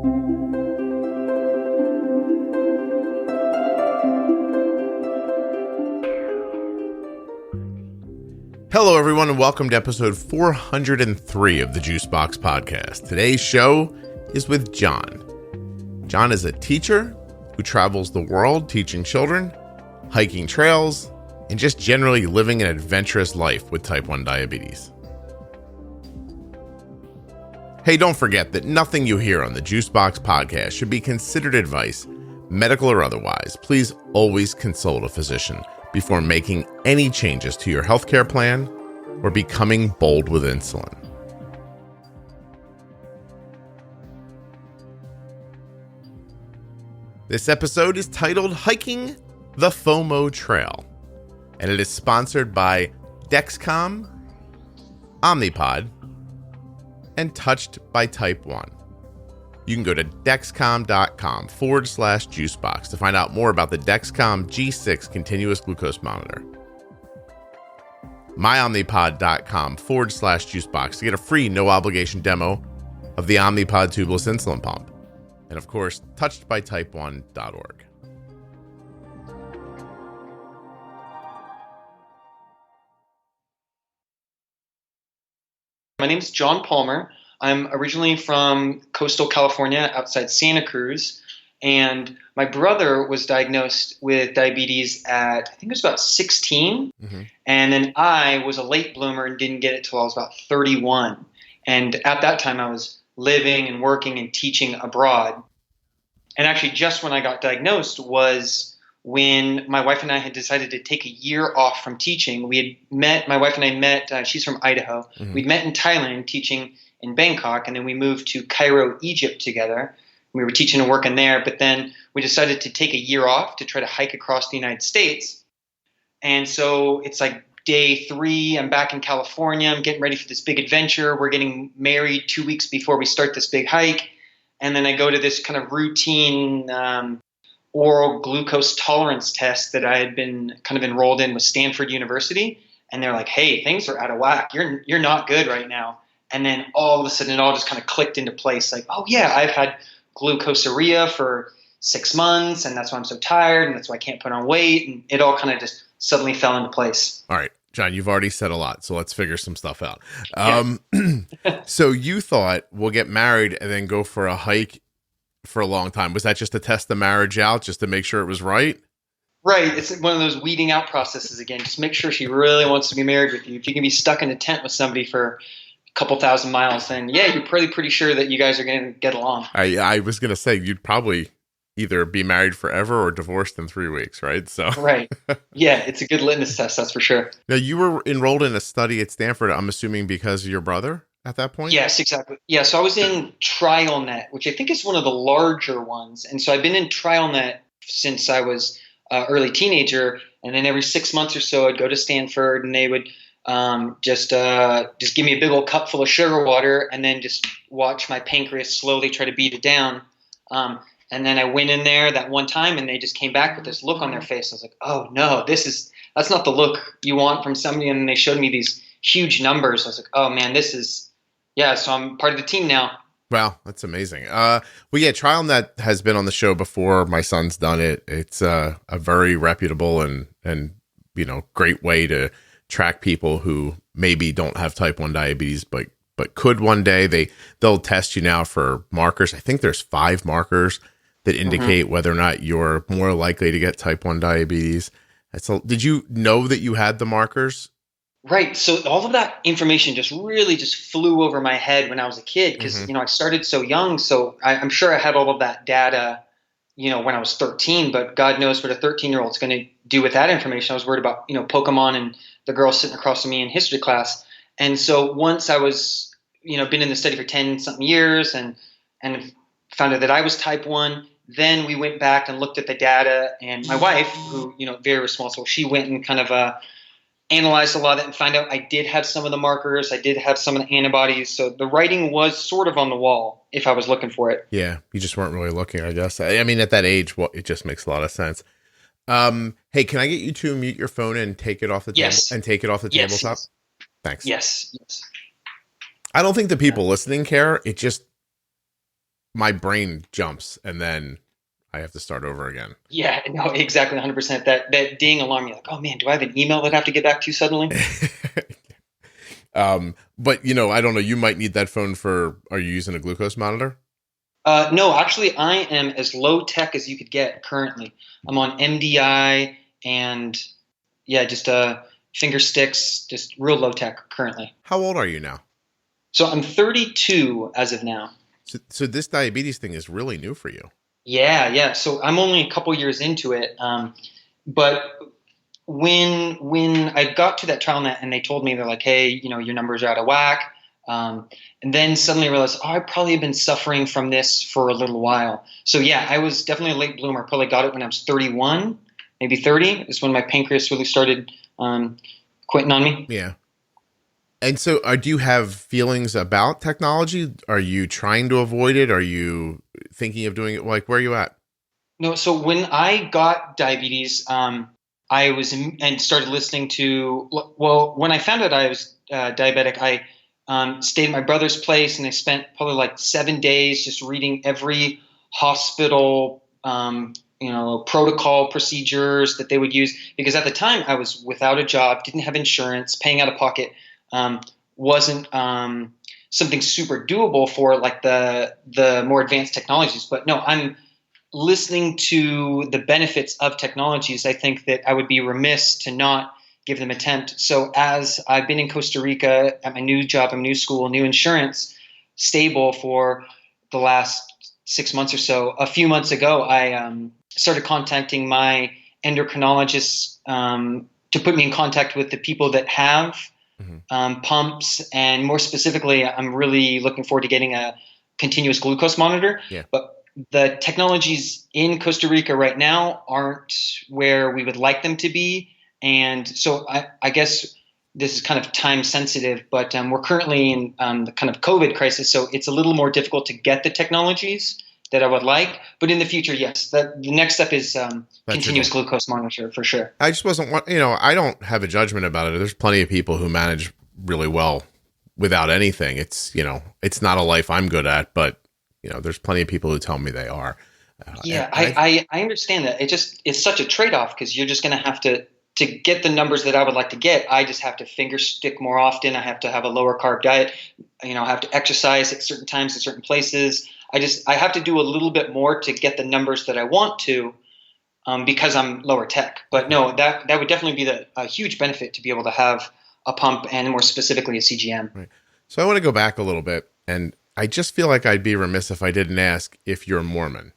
Hello, everyone, and welcome to episode 403 of the Juicebox Podcast. Today's show is with John. John is a teacher who travels the world teaching children, hiking trails, and just generally living an adventurous life with type 1 diabetes. Hey, don't forget that nothing you hear on the Juicebox Podcast should be considered advice, medical or otherwise. Please always consult a physician before making any changes to your healthcare plan or becoming bold with insulin. This episode is titled Hiking the FOMO Trail, and it is sponsored by Dexcom, Omnipod, and Touched by Type 1. You can go to dexcom.com/juicebox to find out more about the Dexcom G6 continuous glucose monitor. myomnipod.com/juicebox to get a free no obligation demo of the Omnipod tubeless insulin pump. And of course, touchedbytype1.org. My name is John Palmer. I'm originally from coastal California outside Santa Cruz, and my brother was diagnosed with diabetes at, I think it was about 16, and then I was a late bloomer and didn't get it till I was about 31. And at that time, I was living and working and teaching abroad. And actually, just when I got diagnosed was when my wife and I had decided to take a year off from teaching. We had met, my wife and I met, she's from Idaho. We'd met in Thailand teaching in Bangkok, and then we moved to Cairo, Egypt together. We were teaching and working there, but then we decided to take a year off to try to hike across the United States. And so it's like day 3, I'm back in California, I'm getting ready for this big adventure. We're getting married 2 weeks before we start this big hike. And then I go to this kind of routine oral glucose tolerance test that I had been kind of enrolled in with Stanford University. And they're like, hey, things are out of whack. You're not good right now. And then all of a sudden it all just kind of clicked into place. Like, oh yeah, I've had glucosuria for 6 months, and that's why I'm so tired, and that's why I can't put on weight. And it all kind of just suddenly fell into place. All right, John, you've already said a lot, so let's figure some stuff out. So you thought we'll get married and then go for a hike for a long time. Was that just to test the marriage out, just to make sure it was right? Right. It's one of those weeding out processes again. Just make sure she really wants to be married with you. If you can be stuck in a tent with somebody for couple thousand miles, then yeah, you're pretty sure that you guys are going to get along. I was going to say you'd probably either be married forever or divorced in 3 weeks, right? So right. Yeah, it's a good litmus test, that's for sure. Now, you were enrolled in a study at Stanford, I'm assuming because of your brother at that point? Yes, exactly. Yeah, so I was in TrialNet, which I think is one of the larger ones. And so I've been in TrialNet since I was early teenager, and then every 6 months or so I'd go to Stanford and they would just give me a big old cup full of sugar water and then just watch my pancreas slowly try to beat it down. And then I went in there that one time and they just came back with this look on their face. I was like, oh no, that's not the look you want from somebody. And then they showed me these huge numbers. I was like, oh man, so I'm part of the team now. Wow, that's amazing. Well, yeah, TrialNet has been on the show before. My son's done it. It's a very reputable and great way to track people who maybe don't have type 1 diabetes, but could one day. They'll test you now for markers. I think there's 5 markers that indicate whether or not you're more likely to get type 1 diabetes. Did you know that you had the markers? Right. So all of that information just really flew over my head when I was a kid because, I started so young. So I'm sure I had all of that data, when I was 13, but God knows what a 13-year-old's going to do with that information. I was worried about, Pokemon and the girl sitting across from me in history class. And so once I was, been in the study for 10 something years and found out that I was type 1, then we went back and looked at the data, and my wife, who, very responsible, she went and kind of analyzed a lot of it and found out I did have some of the markers. I did have some of the antibodies. So the writing was sort of on the wall if I was looking for it. Yeah. You just weren't really looking, I guess. I mean, at that age, it just makes a lot of sense. Hey, can I get you to mute your phone and take it off the table and take it off the tabletop? Yes. Thanks. Yes. I don't think the people listening care. It just, my brain jumps and then I have to start over again. Yeah, no, exactly, 100%. That ding alarm, you're like, oh man, do I have an email that I have to get back to suddenly? But I don't know. You might need that phone are you using a glucose monitor? No, actually, I am as low tech as you could get currently. I'm on MDI and just finger sticks, just real low tech currently. How old are you now? So I'm 32 as of now. So this diabetes thing is really new for you. Yeah. So I'm only a couple years into it. But when I got to that trial net and they told me, they're like, hey, your numbers are out of whack. And then suddenly I realized, I probably have been suffering from this for a little while. So yeah, I was definitely a late bloomer. Probably got it when I was 31, maybe 30. Is when my pancreas really started quitting on me. Yeah. And so do you have feelings about technology? Are you trying to avoid it? Are you thinking of doing it? Like, where are you at? No. So when I got diabetes, I was and started listening to, when I found out I was diabetic, I stayed at my brother's place and I spent probably like 7 days just reading every hospital, protocol procedures that they would use. Because at the time I was without a job, didn't have insurance, paying out of pocket, wasn't something super doable for like the more advanced technologies. But no, I'm listening to the benefits of technologies. I think that I would be remiss to not give them attempt. So as I've been in Costa Rica at my new job, my new school, new insurance, stable for the last 6 months or so, a few months ago, I started contacting my endocrinologists to put me in contact with the people that have pumps. And more specifically, I'm really looking forward to getting a continuous glucose monitor. Yeah. But the technologies in Costa Rica right now aren't where we would like them to be. And so I guess this is kind of time sensitive, but we're currently in the kind of COVID crisis. So it's a little more difficult to get the technologies that I would like. But in the future, yes, the next step is continuous glucose monitor for sure. I just wasn't, I don't have a judgment about it. There's plenty of people who manage really well without anything. It's, it's not a life I'm good at, but, there's plenty of people who tell me they are. I understand that. It's such a trade-off because you're just going to have to get the numbers that I would like to get. I just have to finger stick more often. I have to have a lower carb diet. I have to exercise at certain times at certain places. I have to do a little bit more to get the numbers that I want to because I'm lower tech. But no, that would definitely be a huge benefit to be able to have a pump and more specifically a CGM. Right. So I want to go back a little bit, and I just feel like I'd be remiss if I didn't ask if you're Mormon.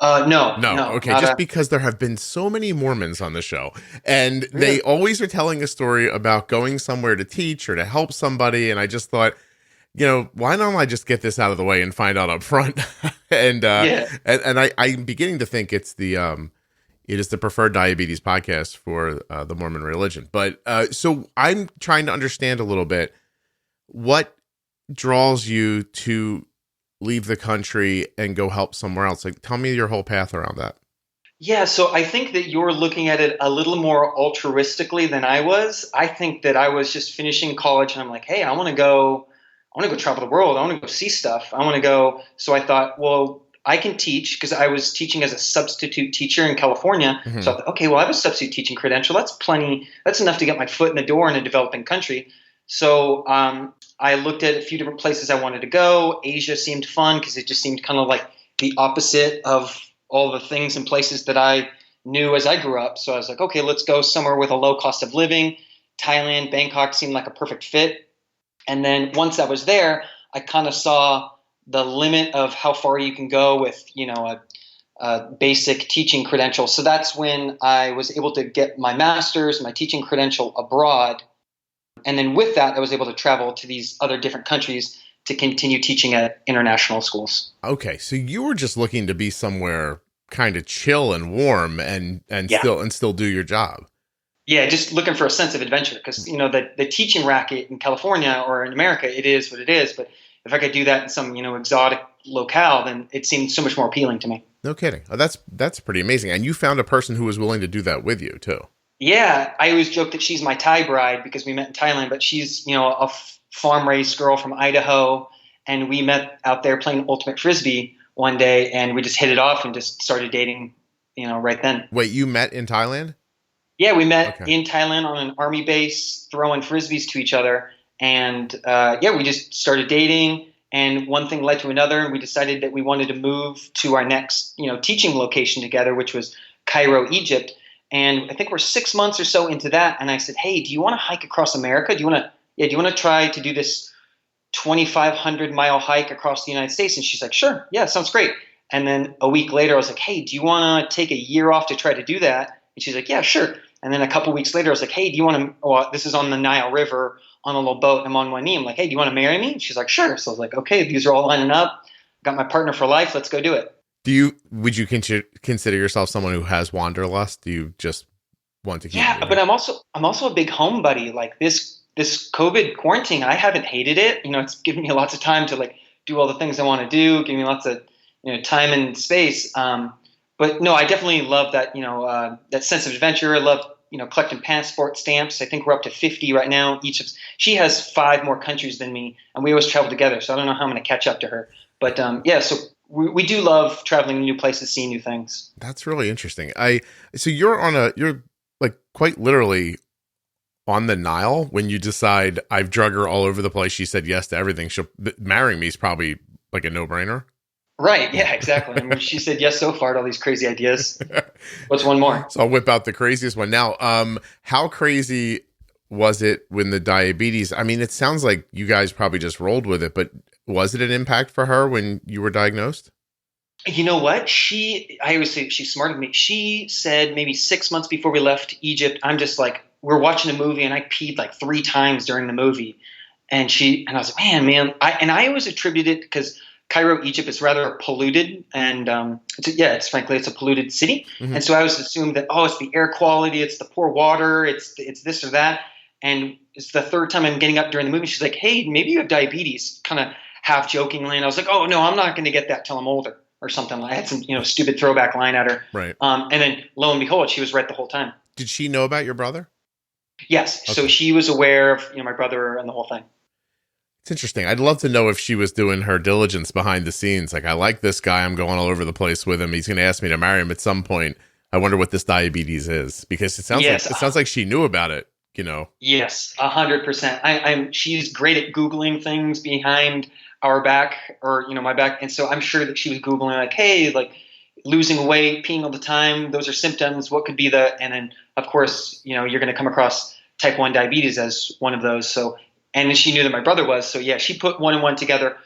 No. Okay. Just because there have been so many Mormons on the show and they always are telling a story about going somewhere to teach or to help somebody. And I just thought, why don't I just get this out of the way and find out up front? And I'm beginning to think it is the preferred diabetes podcast for the Mormon religion. But so I'm trying to understand a little bit what draws you to leave the country and go help somewhere else. Like, tell me your whole path around that. Yeah, so I think that you're looking at it a little more altruistically than I was. I think that I was just finishing college and I'm like, hey, I want to go travel the world. I want to go see stuff. I want to go. So I thought, well, I can teach because I was teaching as a substitute teacher in California. Mm-hmm. So I thought, okay, well, I have a substitute teaching credential. That's plenty. That's enough to get my foot in the door in a developing country. So I looked at a few different places I wanted to go. Asia seemed fun because it just seemed kind of like the opposite of all the things and places that I knew as I grew up. So I was like, okay, let's go somewhere with a low cost of living. Thailand, Bangkok seemed like a perfect fit. And then once I was there, I kind of saw the limit of how far you can go with, a basic teaching credential. So that's when I was able to get my master's, my teaching credential abroad. And then with that, I was able to travel to these other different countries to continue teaching at international schools. Okay, so you were just looking to be somewhere kind of chill and warm and still do your job. Yeah, just looking for a sense of adventure because, the teaching racket in California or in America, it is what it is. But if I could do that in some, exotic locale, then it seemed so much more appealing to me. No kidding. Oh, that's pretty amazing. And you found a person who was willing to do that with you too. Yeah, I always joke that she's my Thai bride because we met in Thailand, but she's, a farm-raised girl from Idaho, and we met out there playing ultimate frisbee one day, and we just hit it off and just started dating, right then. Wait, you met in Thailand? Yeah, we met in Thailand on an army base, throwing frisbees to each other, and we just started dating. And one thing led to another, and we decided that we wanted to move to our next, teaching location together, which was Cairo, Egypt. And I think we're 6 months or so into that. And I said, "Hey, do you want to hike across America? Do you want to try to do this 2,500-mile hike across the United States?" And she's like, "Sure, yeah, sounds great." And then a week later, I was like, "Hey, do you want to take a year off to try to do that?" And she's like, "Yeah, sure." And then a couple weeks later, I was like, "Hey, do you want to?" Well, this is on the Nile River on a little boat, and I'm on one knee. I'm like, "Hey, do you want to marry me?" And she's like, "Sure." So I was like, "Okay, these are all lining up. Got my partner for life. Let's go do it." Would you consider yourself someone who has wanderlust? Do you just want to keep? Yeah, but I'm also a big home buddy. Like this COVID quarantine, I haven't hated it. It's given me lots of time to like do all the things I want to do, give me lots of time and space. But no, I definitely love that that sense of adventure. I love collecting passport stamps. I think we're up to 50 right now. She has 5 more countries than me, and we always travel together. So I don't know how I'm going to catch up to her. But so we do love traveling to new places, seeing new things. That's really interesting. So you're like quite literally on the Nile when you decide I've drug her all over the place. She said yes to everything. Marrying me is probably like a no-brainer. Right. Yeah, exactly. I mean, she said yes so far to all these crazy ideas. What's one more? So I'll whip out the craziest one now. How crazy was it when the diabetes? I mean, it sounds like you guys probably just rolled with it, but was it an impact for her when you were diagnosed? You know what? I always say she's smarter than me. She said maybe 6 months before we left Egypt, I'm just like, we're watching a movie and I peed like 3 times during the movie. And I was like, man. I always attribute it because Cairo, Egypt is rather polluted, and it's a polluted city. Mm-hmm. And so I always assumed that, it's the air quality, it's the poor water, it's this or that. And it's the 3rd time I'm getting up during the movie. She's like, "Hey, maybe you have diabetes," kind of half jokingly. And I was like, "Oh no, I'm not going to get that till I'm older," or something. I had some stupid throwback line at her. Right. And then lo and behold, she was right the whole time. Did she know about your brother? Yes. Okay. So she was aware of my brother and the whole thing. It's interesting. I'd love to know if she was doing her diligence behind the scenes. Like, I like this guy. I'm going all over the place with him. He's going to ask me to marry him at some point. I wonder what this diabetes is, because it sounds like she knew about it. Yes, 100%. She's great at Googling things behind our back or my back, and so I'm sure that she was Googling like, "Hey, like losing weight, peeing all the time. Those are symptoms. What could be the?" And then of course you're going to come across type 1 diabetes as one of those. So. And she knew that my brother was. So, yeah, she put 1 and 1 together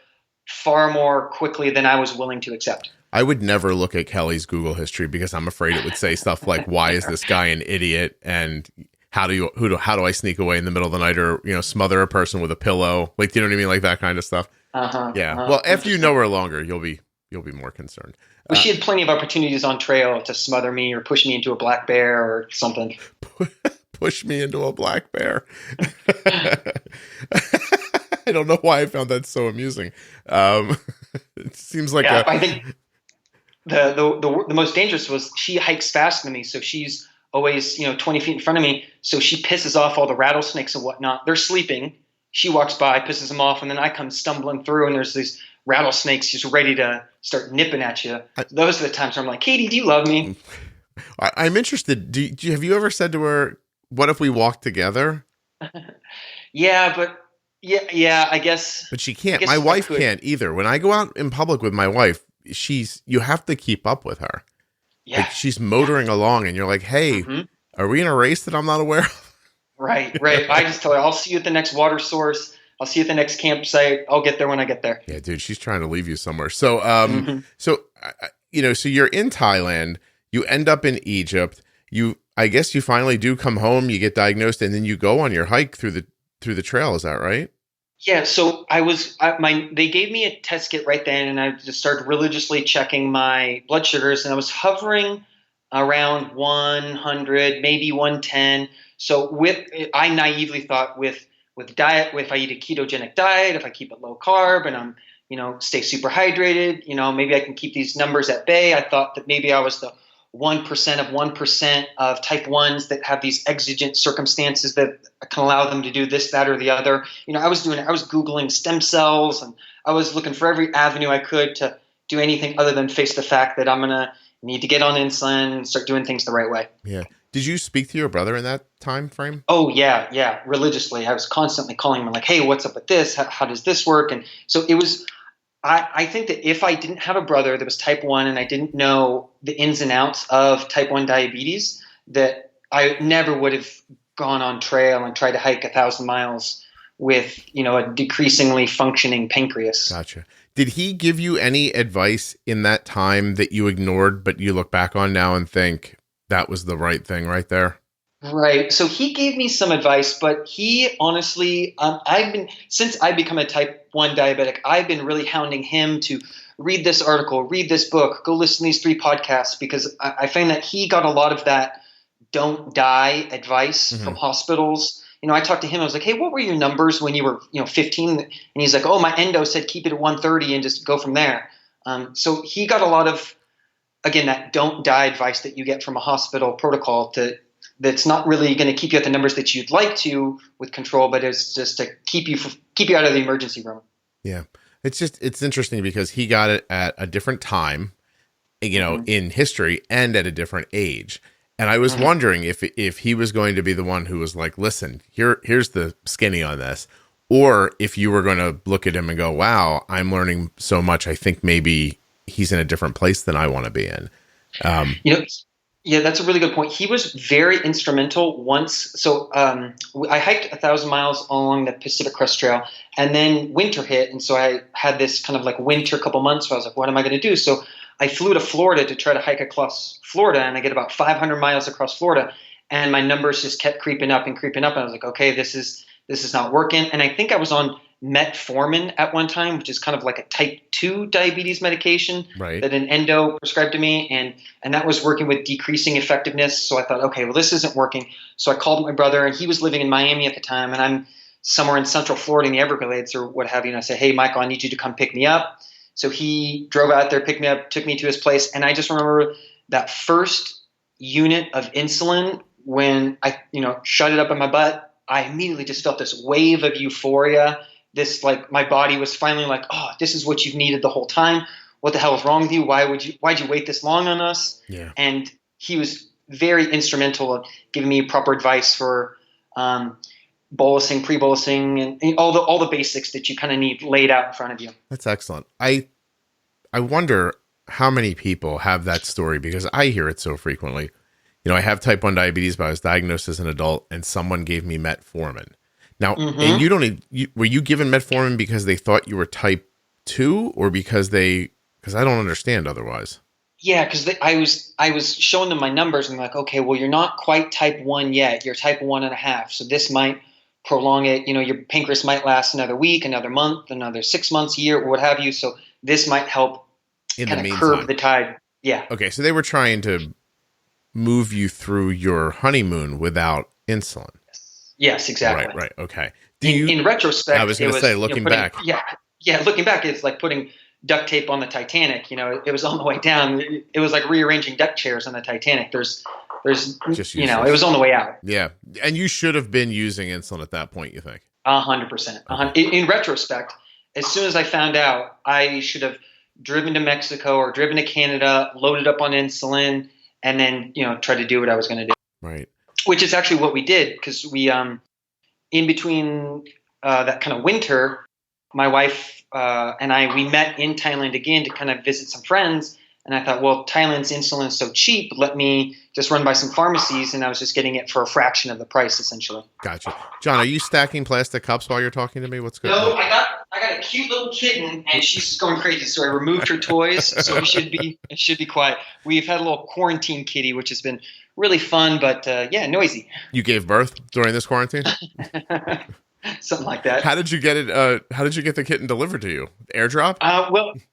far more quickly than I was willing to accept. I would never look at Kelly's Google history because I'm afraid it would say stuff like, "Why is this guy an idiot?" And how do I sneak away in the middle of the night or, smother a person with a pillow? Like, do you know what I mean? Like that kind of stuff. Uh-huh. Yeah. Well, after you know her longer, you'll be more concerned. Well, she had plenty of opportunities on trail to smother me or push me into a black bear or something. Push me into a black bear. I don't know why I found that so amusing. It seems like I think the most dangerous was she hikes faster than me, so she's always 20 feet in front of me. So she pisses off all the rattlesnakes and whatnot. They're sleeping. She walks by, pisses them off, and then I come stumbling through, and there's these rattlesnakes just ready to start nipping at you. Those are the times where I'm like, "Katie, do you love me?" I'm interested. Have you ever said to her, "What if we walk together?" Yeah, I guess. But she can't. My wife can't either. When I go out in public with my wife, you have to keep up with her. Yeah. Like she's motoring along and you're like, "Hey, are we in a race that I'm not aware of?" Right. I just tell her, "I'll see you at the next water source. I'll see you at the next campsite. I'll get there when I get there." Yeah, dude, she's trying to leave you somewhere. So, so you're in Thailand, you end up in Egypt, I guess you finally do come home, you get diagnosed, and then you go on your hike through the trail. Is that right? Yeah. So they gave me a test kit right then, and I just started religiously checking my blood sugars, and I was hovering around 100, maybe 110. So I naively thought with diet, if I eat a ketogenic diet, if I keep it low carb, and I'm stay super hydrated, maybe I can keep these numbers at bay. I thought that maybe I was the 1% of 1% of type 1s that have these exigent circumstances that can allow them to do this, that, or the other. I was Googling stem cells, and I was looking for every avenue I could to do anything other than face the fact that I'm going to need to get on insulin and start doing things the right way. Yeah. Did you speak to your brother in that time frame? Oh yeah, religiously. I was constantly calling him like, hey, what's up with this? How does this work? And so it was, I think that if I didn't have a brother that was type 1 and I didn't know the ins and outs of type 1 diabetes, that I never would have gone on trail and tried to hike 1,000 miles with, a decreasingly functioning pancreas. Gotcha. Did he give you any advice in that time that you ignored, but you look back on now and think that was the right thing right there? Right. So he gave me some advice, but he honestly, since I become a type 1 diabetic, I've been really hounding him to read this article, read this book, go listen to these 3 podcasts, because I find that he got a lot of that don't die advice from hospitals. I talked to him. I was like, hey, what were your numbers when you were, 15? And he's like, oh, my endo said keep it at 130 and just go from there. So he got a lot of, again, that don't die advice that you get from a hospital protocol that's not really going to keep you at the numbers that you'd like to with control, but it's just to keep you out of the emergency room. Yeah. It's interesting because he got it at a different time, in history and at a different age. And I was wondering if he was going to be the one who was like, listen, here's the skinny on this, or if you were going to look at him and go, wow, I'm learning so much. I think maybe he's in a different place than I want to be in. Yeah, that's a really good point. He was very instrumental once. So I hiked 1,000 miles along the Pacific Crest Trail, and then winter hit. And so I had this kind of like winter couple months where I was like, what am I going to do? So I flew to Florida to try to hike across Florida, and I get about 500 miles across Florida, and my numbers just kept creeping up. And I was like, okay, this is not working. And I think I was on metformin at one time, which is kind of like a type 2 diabetes medication that an endo prescribed to me. And that was working with decreasing effectiveness. So I thought, okay, well, this isn't working. So I called my brother, and he was living in Miami at the time, and I'm somewhere in Central Florida in the Everglades or what have you. And I said, hey, Michael, I need you to come pick me up. So he drove out there, picked me up, took me to his place. And I just remember that first unit of insulin when I, shut it up in my butt, I immediately just felt this wave of euphoria. This, like, my body was finally like, oh, this is what you've needed the whole time. What the hell is wrong with you? Why'd you wait this long on us? Yeah. And he was very instrumental in giving me proper advice for bolusing, pre-bolusing, and all the basics that you kind of need laid out in front of you. That's excellent. I wonder how many people have that story, because I hear it so frequently. I have type 1 diabetes, but I was diagnosed as an adult, and someone gave me metformin. Now, and were you given metformin because they thought you were type 2, or because I don't understand otherwise. Yeah, because I was showing them my numbers, and they're like, okay, well, you're not quite type 1 yet. You're type 1.5. So this might prolong it. Your pancreas might last another week, another month, another 6 months, a year, or what have you. So this might help kind of curb the tide. Yeah. Okay, so they were trying to move you through your honeymoon without insulin. Yes, exactly. Right. Okay. In retrospect, I was going to say, looking back. Yeah. Looking back, it's like putting duct tape on the Titanic. It was on the way down. It was like rearranging deck chairs on the Titanic. There's, it was on the way out. Yeah. And you should have been using insulin at that point, you think? 100%. In retrospect, as soon as I found out, I should have driven to Mexico or driven to Canada, loaded up on insulin, and then, tried to do what I was going to do. Right. Which is actually what we did, because we, in between that kind of winter, my wife and we met in Thailand again to kind of visit some friends. And I thought, well, Thailand's insulin is so cheap, let me just run by some pharmacies. And I was just getting it for a fraction of the price, essentially. Gotcha. John, are you stacking plastic cups while you're talking to me? What's good? No, I got a cute little kitten, and she's just going crazy. So I removed her toys, so it should be quiet. We've had a little quarantine kitty, which has been really fun, but noisy. You gave birth during this quarantine? Something like that. How did you get it? How did you get the kitten delivered to you? Airdrop?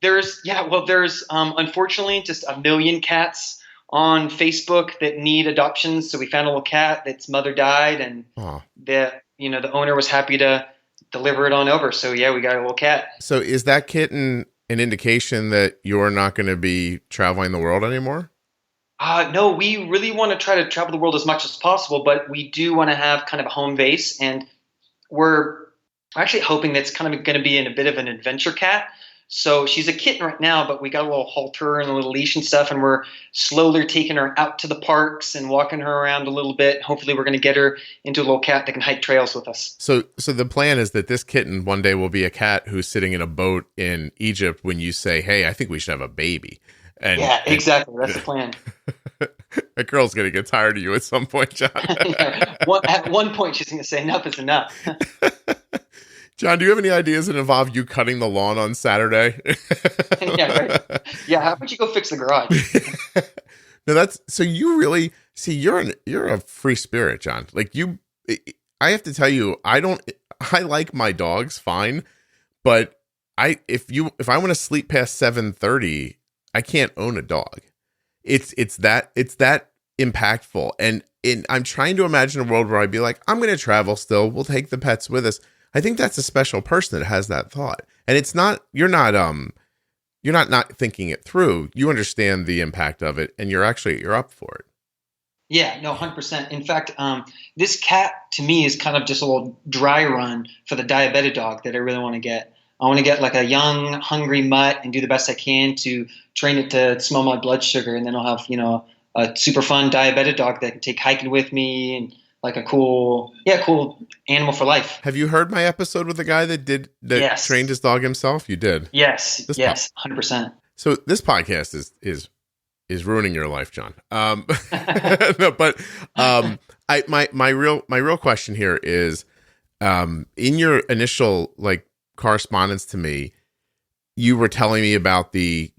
There's unfortunately just a million cats on Facebook that need adoptions. So we found a little cat that's mother died, and the owner was happy to deliver it on over. So yeah, we got a little cat. So is that kitten an indication that you're not going to be traveling the world anymore? No, we really want to try to travel the world as much as possible, but we do want to have kind of a home base, and we're We're actually hoping that's kind of going to be in a bit of an adventure cat. So she's a kitten right now, but we got a little halter and a little leash and stuff, and we're slowly taking her out to the parks and walking her around a little bit. Hopefully we're going to get her into a little cat that can hike trails with us. So the plan is that this kitten one day will be a cat who's sitting in a boat in Egypt when you say, "Hey, I think we should have a baby." And, yeah, exactly. That's the plan. That girl's going to get tired of you at some point, John. Yeah. At one point, she's going to say, "Enough is enough." John, do you have any ideas that involve you cutting the lawn on Saturday? Yeah, right. Yeah, how about you go fix the garage? No, that's so you really see you're a free spirit, John. Like I have to tell you, I like my dogs fine, but if I want to sleep past 7:30, I can't own a dog. It's that impactful, and I'm trying to imagine a world where I'd be like, I'm going to travel still. We'll take the pets with us. I think that's a special person that has that thought. And it's not, you're not thinking it through. You understand the impact of it, and you're up for it. Yeah, no, 100%. In fact, this cat to me is kind of just a little dry run for the diabetic dog that I really want to get. I want to get like a young, hungry mutt and do the best I can to train it to smell my blood sugar. And then I'll have, a super fun diabetic dog that can take hiking with me and like a cool animal for life. Have you heard my episode with the guy that yes. trained his dog himself? You did. Yes. 100%. So this podcast is ruining your life, John. No, but my real question here is, in your initial correspondence to me, you were telling me about the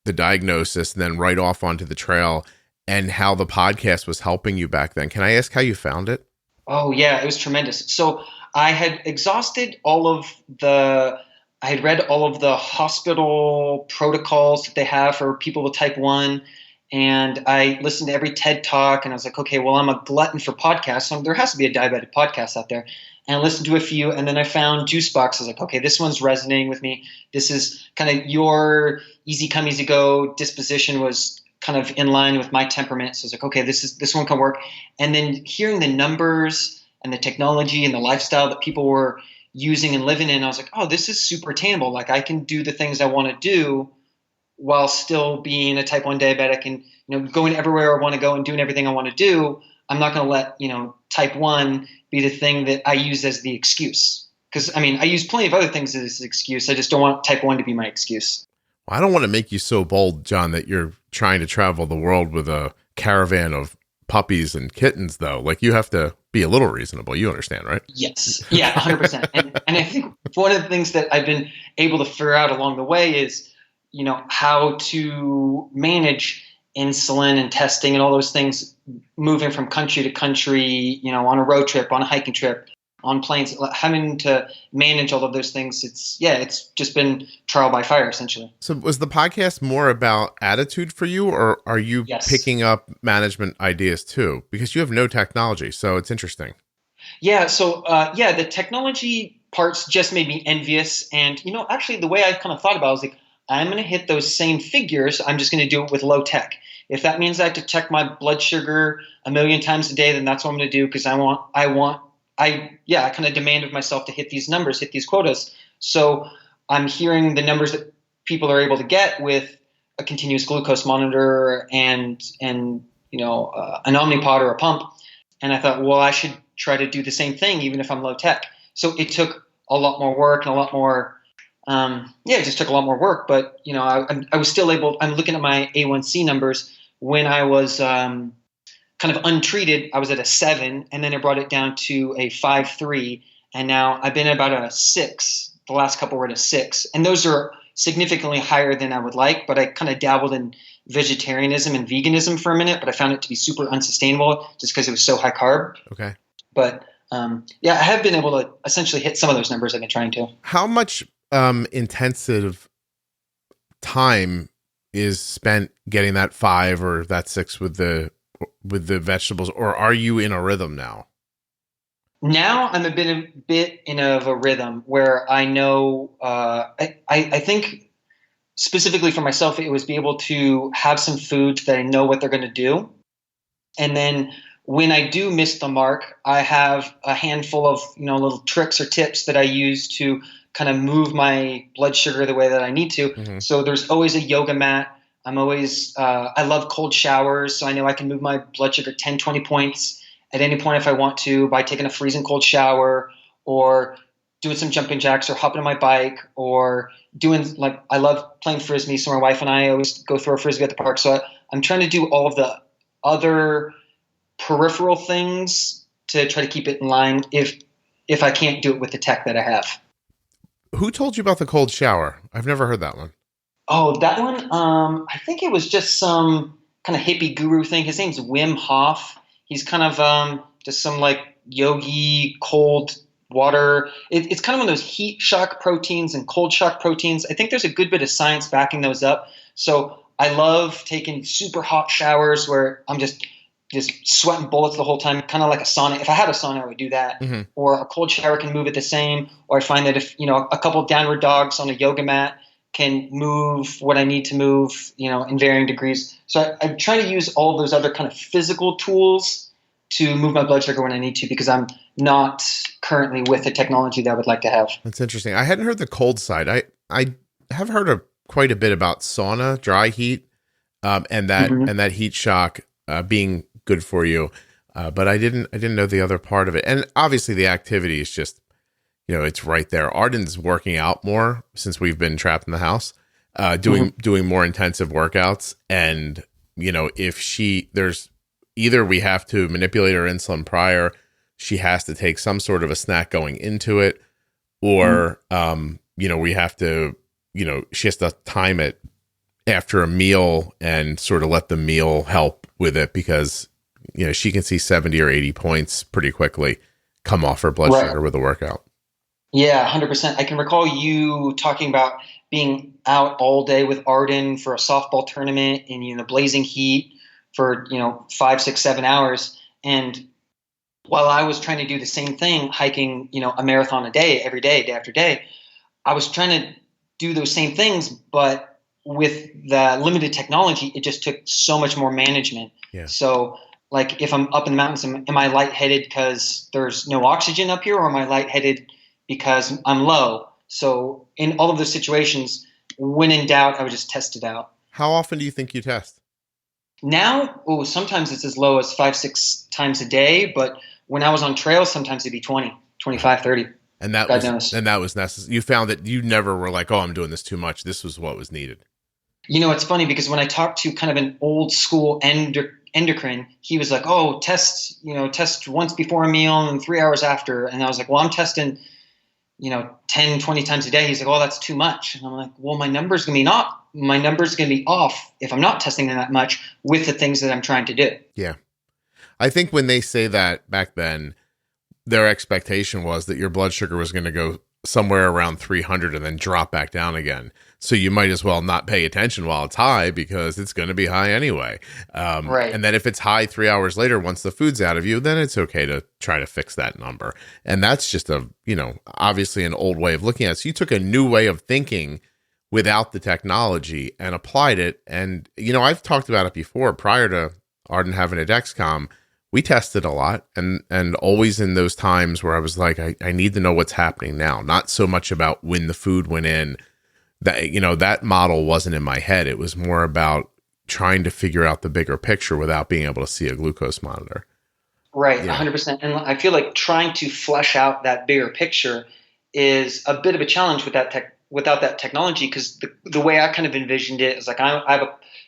diagnosis and then right off onto the trail, and how the podcast was helping you back then. Can I ask how you found it? Oh yeah, it was tremendous. So I had exhausted I had read all of the hospital protocols that they have for people with type 1. And I listened to every TED talk, and I was like, okay, well, I'm a glutton for podcasts, so there has to be a diabetic podcast out there. And I listened to a few, and then I found Juicebox. I was like, okay, this one's resonating with me. This is kind of your easy come, easy go disposition was kind of in line with my temperament. So I was like, okay, this one can work. And then hearing the numbers and the technology and the lifestyle that people were using and living in, I was like, oh, this is super attainable. Like I can do the things I want to do while still being a type 1 diabetic and going everywhere I want to go and doing everything I want to do. I'm not going to let type 1 be the thing that I use as the excuse. Because I use plenty of other things as an excuse. I just don't want type 1 to be my excuse. Well, I don't want to make you so bold, John, that you're trying to travel the world with a caravan of puppies and kittens, though. Like you have to be a little reasonable. You understand, right? Yes. Yeah, 100%. And I think one of the things that I've been able to figure out along the way is, how to manage insulin and testing and all those things, moving from country to country, on a road trip, on a hiking trip, on planes, having to manage all of those things. It's just been trial by fire, essentially. So was the podcast more about attitude for you, or are you picking up management ideas too? Because you have no technology, so it's interesting. Yeah. So, the technology parts just made me envious. And, actually the way I kind of thought about it was like, I'm going to hit those same figures. I'm just going to do it with low tech. If that means I have to check my blood sugar 1 million times a day, then that's what I'm going to do, because I kind of demand of myself to hit these numbers, hit these quotas. So I'm hearing the numbers that people are able to get with a continuous glucose monitor and an Omnipod or a pump. And I thought, well, I should try to do the same thing, even if I'm low tech. So it took a lot more work and a lot more, it just took a lot more work. But, I was still I'm looking at my A1C numbers. When I was kind of untreated, I was at a 7, and then I brought it down to a 5.3, and now I've been at about a 6. The last couple were at a 6, and those are significantly higher than I would like. But I kind of dabbled in vegetarianism and veganism for a minute, but I found it to be super unsustainable just because it was so high carb. Okay. But I have been able to essentially hit some of those numbers I've been trying to. How much intensive time is spent getting that 5 or that 6 with the vegetables, or are you in a rhythm now? Now I'm a bit in a rhythm where I know, I think specifically for myself, it was be able to have some foods that I know what they're going to do. And then when I do miss the mark, I have a handful of, little tricks or tips that I use to kind of move my blood sugar the way that I need to. Mm-hmm. So there's always a yoga mat. I love cold showers. So I know I can move my blood sugar 10, 20 points at any point if I want to by taking a freezing cold shower or doing some jumping jacks or hopping on my bike or I love playing Frisbee. So my wife and I always go throw a Frisbee at the park. So I'm trying to do all of the other peripheral things to try to keep it in line if I can't do it with the tech that I have. Who told you about the cold shower? I've never heard that one. Oh, that one, I think it was just some kind of hippie guru thing. His name's Wim Hof. He's kind of just some like yogi cold water. It's kind of one of those heat shock proteins and cold shock proteins. I think there's a good bit of science backing those up. So I love taking super hot showers where I'm just sweating bullets the whole time, kind of like a sauna. If I had a sauna, I would do that. Mm-hmm. Or a cold shower can move it the same. Or I find that if, a couple downward dogs on a yoga mat can move what I need to move, in varying degrees. So I try to use all of those other kind of physical tools to move my blood sugar when I need to, because I'm not currently with the technology that I would like to have. That's interesting. I hadn't heard the cold side. I have heard quite a bit about sauna, dry heat, and that heat shock being good for you. But I didn't know the other part of it. And obviously the activity is just, it's right there. Arden's working out more since we've been trapped in the house, doing more intensive workouts. And, if there's either we have to manipulate her insulin prior, she has to take some sort of a snack going into it, or, we have to, she has to time it after a meal and sort of let the meal help with it, because, she can see 70 or 80 points pretty quickly come off her blood sugar with a workout. Yeah, 100%. I can recall you talking about being out all day with Arden for a softball tournament in, blazing heat for, 5, 6, 7 hours. And while I was trying to do the same thing, hiking, a marathon a day, every day, day after day, I was trying to do those same things, but with the limited technology, it just took so much more management. Yeah. So like if I'm up in the mountains, am I lightheaded because there's no oxygen up here, or am I lightheaded because I'm low? So in all of those situations, when in doubt, I would just test it out. How often do you think you test? Now, sometimes it's as low as 5, 6 times a day, but when I was on trails, sometimes it'd be 20, 25, 30. And that was necessary. You found that you never were like, oh, I'm doing this too much. This was what was needed. It's funny because when I talked to kind of an old school endocrine, he was like, oh, test once before a meal and 3 hours after. And I was like, well, I'm testing, 10, 20 times a day. He's like, oh, that's too much. And I'm like, well, my number's going to be off if I'm not testing that much with the things that I'm trying to do. Yeah. I think when they say that back then, their expectation was that your blood sugar was going to go somewhere around 300 and then drop back down again. So you might as well not pay attention while it's high, because it's going to be high anyway. Right. And then if it's high 3 hours later, once the food's out of you, then it's okay to try to fix that number. And that's just obviously an old way of looking at it. So you took a new way of thinking without the technology and applied it. And, I've talked about it before. Prior to Arden having a Dexcom, we tested a lot, and always in those times where I was like, I need to know what's happening now. Not so much about when the food went in. That model wasn't in my head. It was more about trying to figure out the bigger picture without being able to see a glucose monitor. Right, yeah. 100%. And I feel like trying to flesh out that bigger picture is a bit of a challenge without that technology, because the way I kind of envisioned it is like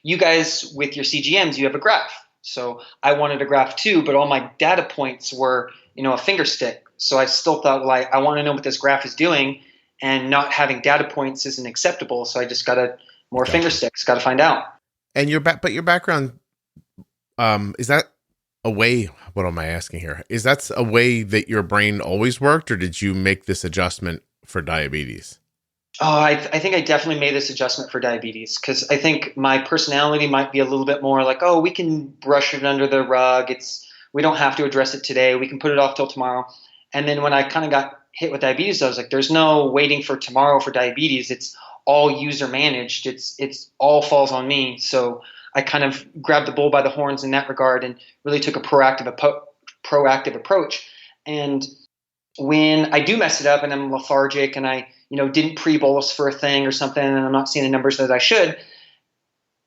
you guys with your CGMs, you have a graph. So I wanted a graph too, but all my data points were, a finger stick. So I still thought, well, I want to know what this graph is doing, and not having data points isn't acceptable. So I just got more finger sticks, got to find out. And your background, is that a way, what am I asking here? Is that a way that your brain always worked, or did you make this adjustment for diabetes? Oh, I think I definitely made this adjustment for diabetes, because I think my personality might be a little bit more like, oh, we can brush it under the rug. We don't have to address it today. We can put it off till tomorrow. And then when I kind of got hit with diabetes, I was like, there's no waiting for tomorrow for diabetes. It's all user managed. It's all falls on me. So I kind of grabbed the bull by the horns in that regard and really took a proactive approach. And when I do mess it up and I'm lethargic and I, didn't pre-bolus for a thing or something and I'm not seeing the numbers that I should,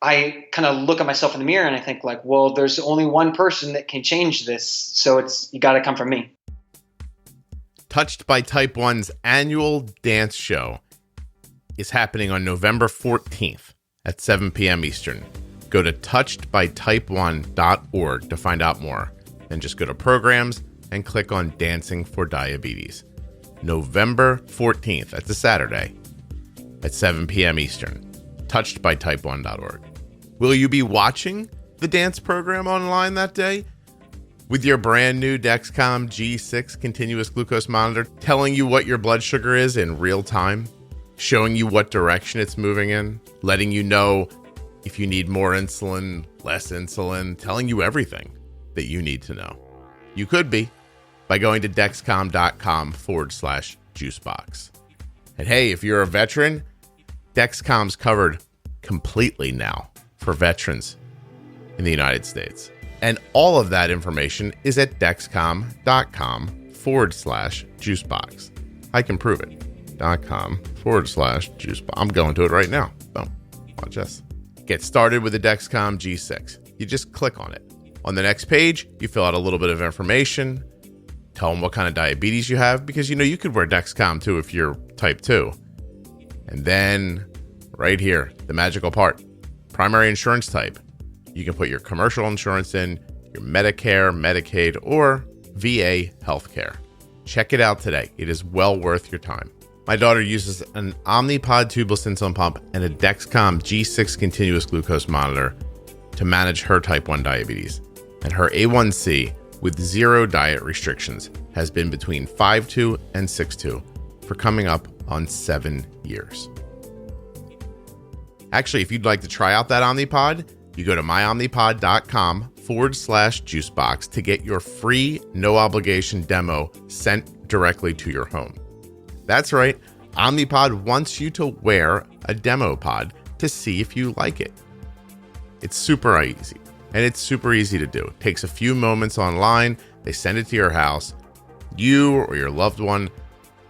I kind of look at myself in the mirror and I think like, well, there's only one person that can change this. So you got to come from me. Touched by Type 1's annual dance show is happening on November 14th at 7 p.m. Eastern. Go to touchedbytype1.org to find out more. Then just go to programs and click on Dancing for Diabetes. November 14th, that's a Saturday, at 7 p.m. Eastern. Touchedbytype1.org. Will you be watching the dance program online that day? With your brand new Dexcom G6 continuous glucose monitor telling you what your blood sugar is in real time, showing you what direction it's moving in, letting you know if you need more insulin, less insulin, telling you everything that you need to know. You could be by going to dexcom.com/juicebox. And hey, if you're a veteran, Dexcom's covered completely now for veterans in the United States. And all of that information is at dexcom.com/juicebox. I can prove it. .com/juicebox. I'm going to it right now. Boom. Watch this. Get started with the Dexcom G6. You just click on it. On the next page, you fill out a little bit of information. Tell them what kind of diabetes you have, because you could wear Dexcom too if you're type 2. And then right here, the magical part, primary insurance type. You can put your commercial insurance in, your Medicare, Medicaid, or VA healthcare. Check it out today. It is well worth your time. My daughter uses an Omnipod tubeless insulin pump and a Dexcom G6 continuous glucose monitor to manage her type 1 diabetes. And her A1C with 0 diet restrictions has been between 5.2 and 6.2 for coming up on 7 years. Actually, if you'd like to try out that Omnipod, you go to myomnipod.com/juicebox to get your free no obligation demo sent directly to your home. That's right. Omnipod wants you to wear a demo pod to see if you like it. It's super easy, and it's super easy to do. It takes a few moments online. They send it to your house. You or your loved one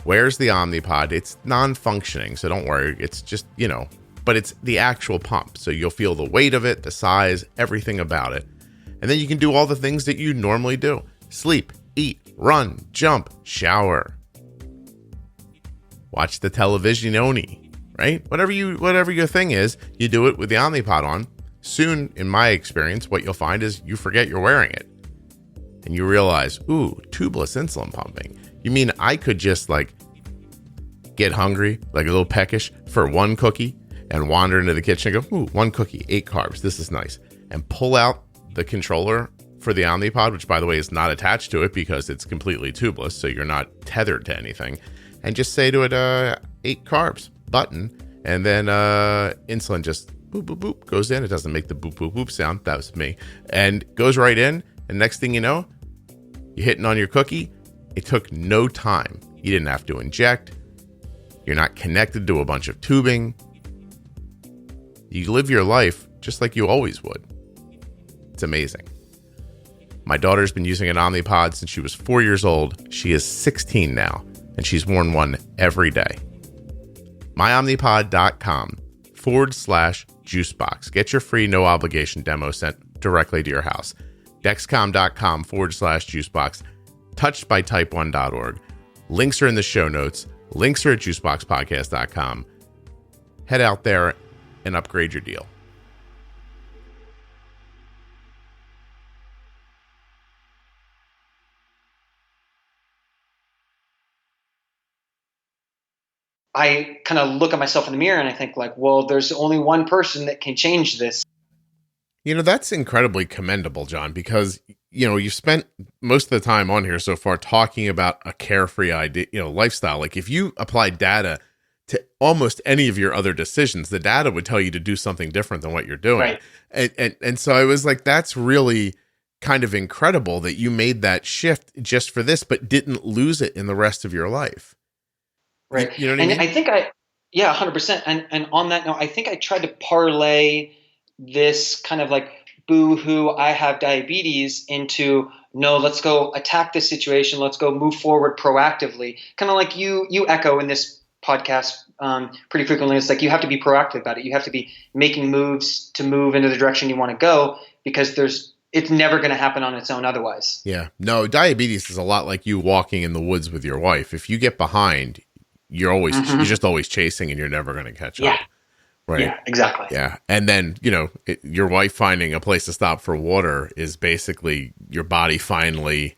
wears the Omnipod. It's non-functioning, so don't worry. It's just, but it's the actual pump. So you'll feel the weight of it, the size, everything about it. And then you can do all the things that you normally do. Sleep, eat, run, jump, shower. Watch the television only, right? Whatever your thing is, you do it with the Omnipod on. Soon, in my experience, what you'll find is you forget you're wearing it. And you realize, ooh, tubeless insulin pumping. You mean I could just get hungry, like a little peckish, for one cookie and wander into the kitchen and go, ooh, one cookie, 8 carbs. This is nice. And pull out the controller for the Omnipod, which, by the way, is not attached to it because it's completely tubeless, so you're not tethered to anything. And just say to it, 8 carbs, button, and then insulin just boop, boop, boop, goes in. It doesn't make the boop, boop, boop sound. That was me. And goes right in, and next thing you know, you're hitting on your cookie. It took no time. You didn't have to inject. You're not connected to a bunch of tubing. You live your life just like you always would. It's amazing. My daughter's been using an Omnipod since she was 4 years old. She is 16 now, and she's worn one every day. myomnipod.com/juicebox. Get your free no obligation demo sent directly to your house. Dexcom.com/juicebox. Touchedbytype1.org. Links are in the show notes. Links are at juiceboxpodcast.com. Head out there and upgrade your deal. I kind of look at myself in the mirror and I think well, there's only one person that can change this. That's incredibly commendable, John, because, you've spent most of the time on here so far talking about a carefree idea, lifestyle. Like if you apply data to almost any of your other decisions, the data would tell you to do something different than what you're doing. Right. And so I was like, that's really kind of incredible that you made that shift just for this, but didn't lose it in the rest of your life. Right. You know what I mean? I think 100%. And on that note, I think I tried to parlay this kind of like boo-hoo, I have diabetes, into no, let's go attack this situation. Let's go move forward proactively. Kind of like you echo in this podcast pretty frequently. It's like you have to be proactive about it. You have to be making moves to move into the direction you want to go, because it's never going to happen on its own otherwise. Yeah. No, diabetes is a lot like you walking in the woods with your wife. If you get behind, you're just always chasing, and you're never going to catch up. Right. Yeah, exactly. Yeah. And then, your wife finding a place to stop for water is basically your body finally,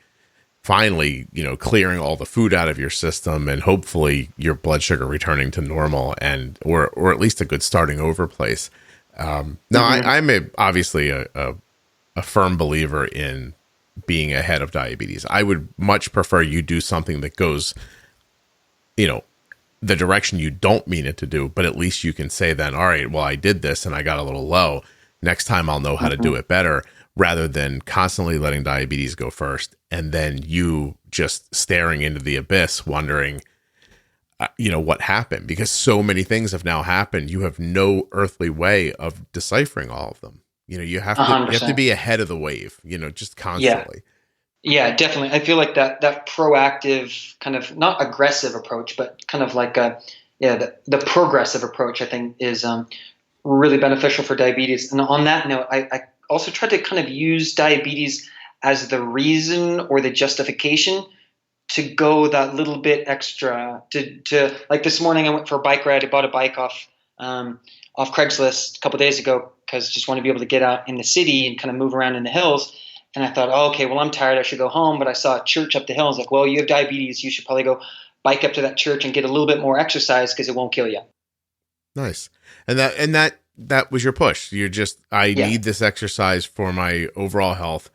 clearing all the food out of your system, and hopefully your blood sugar returning to normal, and, or at least a good starting over place. Now I'm obviously a firm believer in being ahead of diabetes. I would much prefer you do something that goes, the direction you don't mean it to do, but at least you can say then, all right, well, I did this and I got a little low. Next time I'll know how to do it better, rather than constantly letting diabetes go first. And then you just staring into the abyss, wondering, what happened, because so many things have now happened. You have no earthly way of deciphering all of them. You have to be ahead of the wave, just constantly. Yeah, definitely. I feel like that proactive, kind of not aggressive approach, but kind of like the progressive approach, I think, is really beneficial for diabetes. And on that note, I also try to kind of use diabetes as the reason or the justification to go that little bit extra. To like this morning, I went for a bike ride. I bought a bike off Craigslist a couple of days ago, because I just want to be able to get out in the city and kind of move around in the hills. And I thought, okay, well, I'm tired. I should go home. But I saw a church up the hill. I was like, well, you have diabetes. You should probably go bike up to that church and get a little bit more exercise, because it won't kill you. Nice. And that was your push. You're just, I need this exercise for my overall health,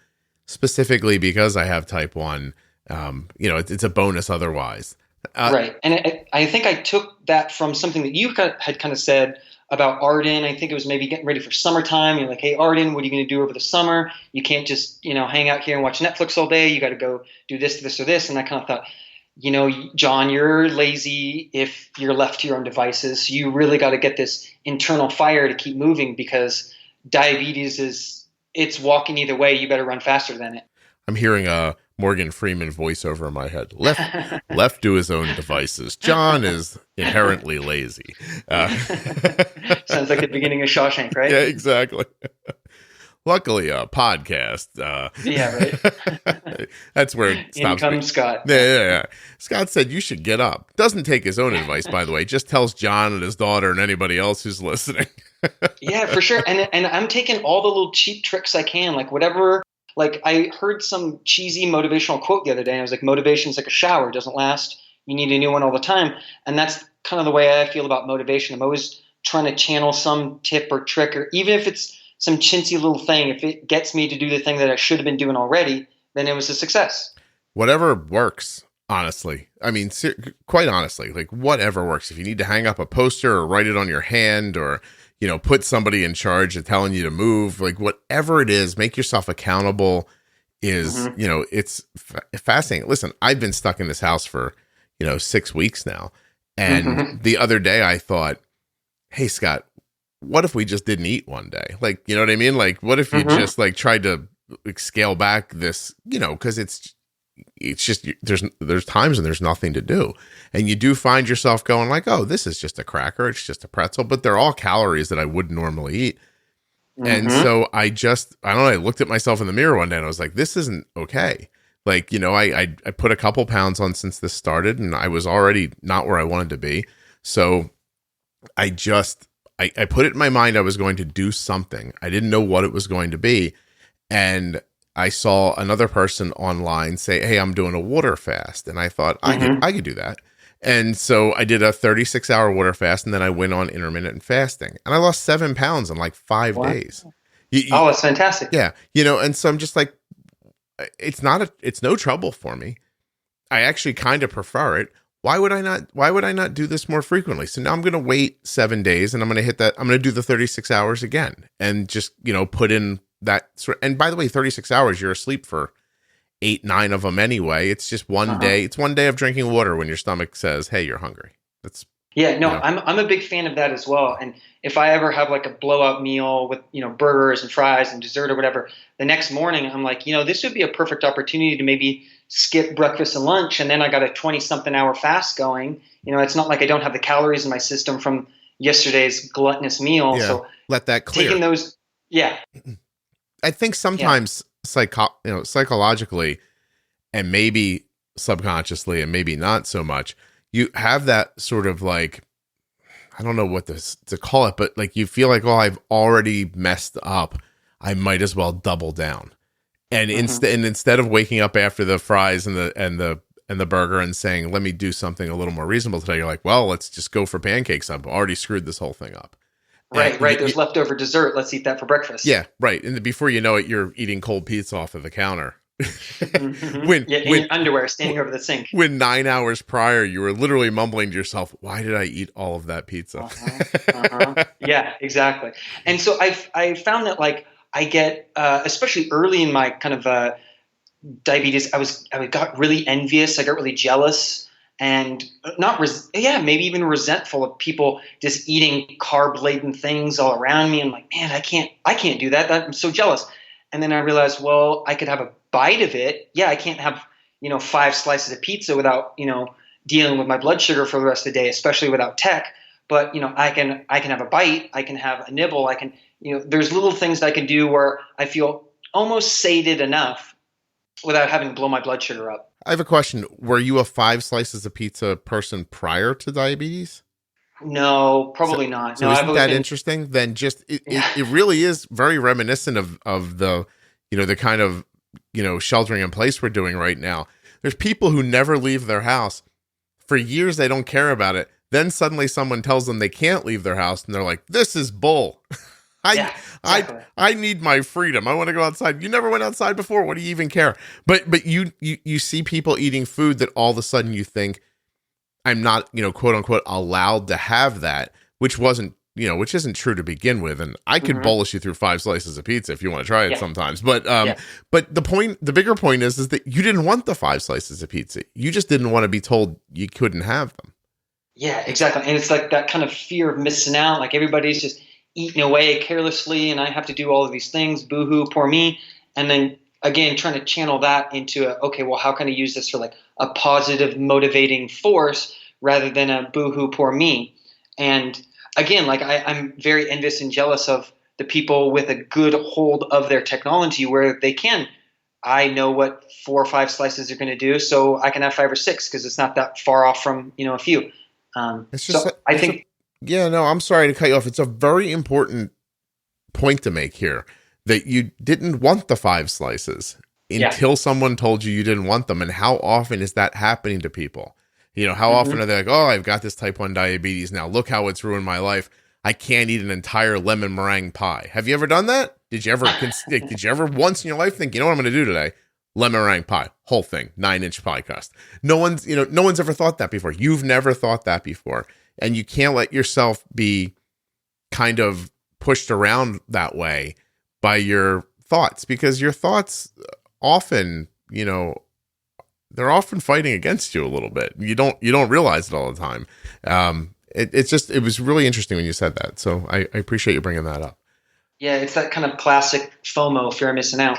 specifically because I have type 1. It's a bonus otherwise. Right. And I think I took that from something that you had kind of said about Arden. I think it was maybe getting ready for summertime. You're like, hey, Arden, what are you going to do over the summer? You can't just, hang out here and watch Netflix all day. You got to go do this, this, or this. And I kind of thought, John, you're lazy if you're left to your own devices. So you really got to get this internal fire to keep moving, because diabetes it's walking either way. You better run faster than it. I'm hearing a Morgan Freeman voiceover in my head. Left to his own devices. John is inherently lazy. Sounds like the beginning of Shawshank, right? Yeah, exactly. Luckily, a podcast. Yeah, right. That's where it stops. In comes Scott. Yeah. Scott said you should get up. Doesn't take his own advice, by the way. Just tells John and his daughter and anybody else who's listening. Yeah, for sure. And I'm taking all the little cheap tricks I can, like whatever. Like I heard some cheesy motivational quote the other day. And I was like, motivation's like a shower. It doesn't last. You need a new one all the time. And that's kind of the way I feel about motivation. I'm always trying to channel some tip or trick, or even if it's some chintzy little thing, if it gets me to do the thing that I should have been doing already, then it was a success. Whatever works, honestly. I mean, quite honestly, like whatever works. If you need to hang up a poster or write it on your hand, or put somebody in charge of telling you to move, like whatever it is, make yourself accountable is, it's fascinating. Listen, I've been stuck in this house for, 6 weeks now. And the other day I thought, hey, Scott, what if we just didn't eat one day? Like, you know what I mean? Like, what if you just like tried to scale back this, cause it's just, there's times when there's nothing to do, and you do find yourself going like, oh, this is just a cracker. It's just a pretzel, but they're all calories that I wouldn't normally eat. And so I don't know. I looked at myself in the mirror one day and I was like, this isn't okay. Like, I put a couple pounds on since this started, and I was already not where I wanted to be. So I put it in my mind I was going to do something. I didn't know what it was going to be. And I saw another person online say, hey, I'm doing a water fast. And I thought I could do that. And so I did a 36-hour water fast, and then I went on intermittent fasting, and I lost 7 pounds in like 5 days. Oh, that's fantastic. Yeah. And so I'm just like, it's no trouble for me. I actually kind of prefer it. Why would I not do this more frequently? So now I'm going to wait 7 days, and I'm going to do the 36 hours again, and just, put in that. And by the way, 36 hours, you're asleep for 8, 9 of them anyway. It's just one day. It's one day of drinking water when your stomach says, hey, you're hungry. That's Yeah, no, You know? I'm a big fan of that as well. And if I ever have like a blowout meal with, burgers and fries and dessert or whatever, the next morning I'm like, this would be a perfect opportunity to maybe skip breakfast and lunch, and then I got a 20 something hour fast going. It's not like I don't have the calories in my system from yesterday's gluttonous meal. Yeah. So Let that clear. taking those, yeah. I think sometimes psychologically and maybe subconsciously and maybe not so much, you have that sort of like, I don't know what to call it, but like you feel like, oh, I've already messed up. I might as well double down. And instead of waking up after the fries and the burger and saying, let me do something a little more reasonable today, you're like, well, let's just go for pancakes. I've already screwed this whole thing up. Right. There's leftover dessert. Let's eat that for breakfast. Yeah, right. And before you know it, you're eating cold pizza off of the counter. In your underwear, standing over the sink. When 9 hours prior, you were literally mumbling to yourself, "Why did I eat all of that pizza?" Yeah, exactly. And so I found that like I get, especially early in my kind of diabetes, I got really envious. I got really jealous, and maybe even resentful of people just eating carb laden things all around me. I'm like, man, I can't do that. I'm so jealous. And then I realized, well, I could have a bite of it. Yeah, I can't have, 5 slices of pizza without, dealing with my blood sugar for the rest of the day, especially without tech. But, I can have a bite. I can have a nibble. I can, there's little things that I can do where I feel almost sated enough without having to blow my blood sugar up. I have a question. Were you a 5 slices of pizza person prior to diabetes? No, probably not. So isn't that interesting? Then just it really is very reminiscent of the the kind of sheltering in place we're doing right now. There's people who never leave their house for years. They don't care about it. Then suddenly someone tells them they can't leave their house, and they're like, "This is bull. I need my freedom. I want to go outside. You never went outside before. What do you even care?" But you see people eating food that all of a sudden you think, I'm not, quote unquote, allowed to have that, which isn't true to begin with. And I could bolus you through 5 slices of pizza if you want to try it sometimes. But the bigger point is that you didn't want the 5 slices of pizza. You just didn't want to be told you couldn't have them. Yeah, exactly. And it's like that kind of fear of missing out. Like everybody's just eating away carelessly, and I have to do all of these things. Boo-hoo, poor me. And then again, trying to channel that into okay, well, how can I use this for like a positive motivating force rather than a boo-hoo, poor me? And again, like I'm very envious and jealous of the people with a good hold of their technology where I know what 4 or 5 slices are going to do, so I can have 5 or 6 because it's not that far off from, a few. I'm sorry to cut you off. It's a very important point to make here that you didn't want the 5 slices until someone told you didn't want them. And how often is that happening to people? How often are they like, oh, I've got this type 1 diabetes now. Look how it's ruined my life. I can't eat an entire lemon meringue pie. Have you ever done that? Did you ever once in your life think, you know what I'm going to do today? Lemon meringue pie, whole thing, 9-inch pie crust. No one's ever thought that before. You've never thought that before. And you can't let yourself be kind of pushed around that way by your thoughts, because your thoughts often, they're often fighting against you a little bit. You don't realize it all the time. It was really interesting when you said that. So I appreciate you bringing that up. Yeah. It's that kind of classic FOMO, fear of missing out.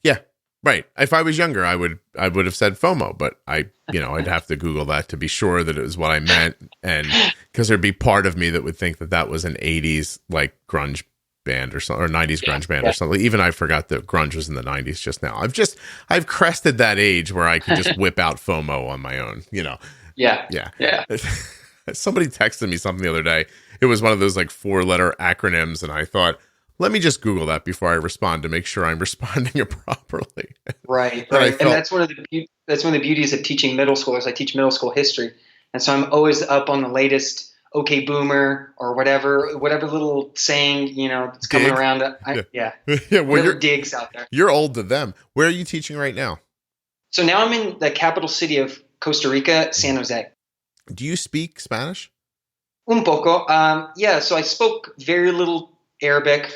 Yeah. Right. If I was younger, I would have said FOMO, but I'd have to Google that to be sure that it was what I meant. And because there'd be part of me that would think that was an 80s like grunge band or something, or 90s grunge band or something. Even I forgot that grunge was in the 90s just now. I've crested that age where I can just whip out FOMO on my own, Yeah. Somebody texted me something the other day. It was one of those like 4-letter acronyms. And I thought, let me just Google that before I respond to make sure I'm responding properly. Right. And that's one of the beauties of teaching middle schoolers. I teach middle school history. And so I'm always up on the latest okay boomer or whatever little saying, that's coming around. Well, digs out there. You're old to them. Where are you teaching right now? So now I'm in the capital city of Costa Rica, San Jose. Do you speak Spanish? Un poco. So I spoke very little Arabic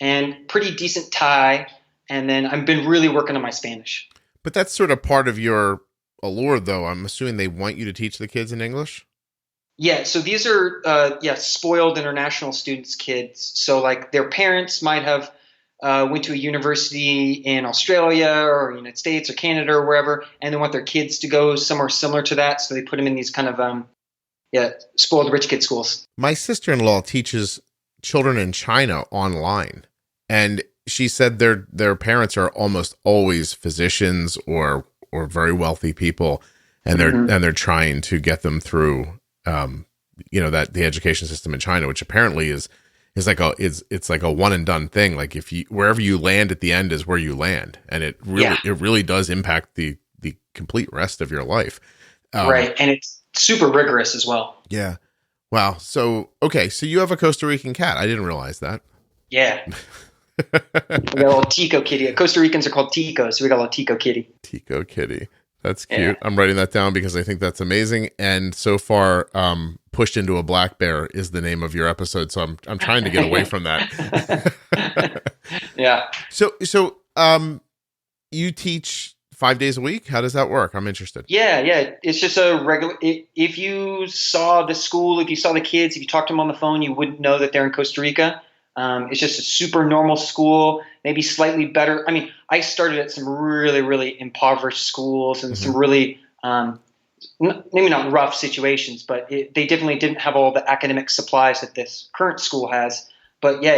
and pretty decent Thai. And then I've been really working on my Spanish. But that's sort of part of your allure, though. I'm assuming they want you to teach the kids in English? Yeah, so these are spoiled international students' kids. So like their parents might have went to a university in Australia or United States or Canada or wherever, and they want their kids to go somewhere similar to that. So they put them in these kind of spoiled rich kid schools. My sister-in-law teaches children in China online, and she said their parents are almost always physicians or very wealthy people, and they're trying to get them through that the education system in China, which apparently is like it's like a one and done thing. Like if you wherever you land at the end is where you land, and it really does impact the complete rest of your life. Right, and it's super rigorous as well. Yeah. Wow. So you have a Costa Rican cat. I didn't realize that. Yeah. We got a little Tico kitty. Costa Ricans are called Ticos, so we got a little Tico kitty. Tico kitty. That's cute. Yeah. I'm writing that down because I think that's amazing. And so far, Pushed into a Black Bear is the name of your episode. So I'm trying to get away from that. Yeah. So you teach 5 days a week? How does that work? I'm interested. Yeah. It's just a regular. If you saw the school, if you saw the kids, if you talked to them on the phone, you wouldn't know that they're in Costa Rica. It's just a super normal school, maybe slightly better. I mean, I started at some really, really impoverished schools and some really, maybe not rough situations, but they definitely didn't have all the academic supplies that this current school has. But yeah,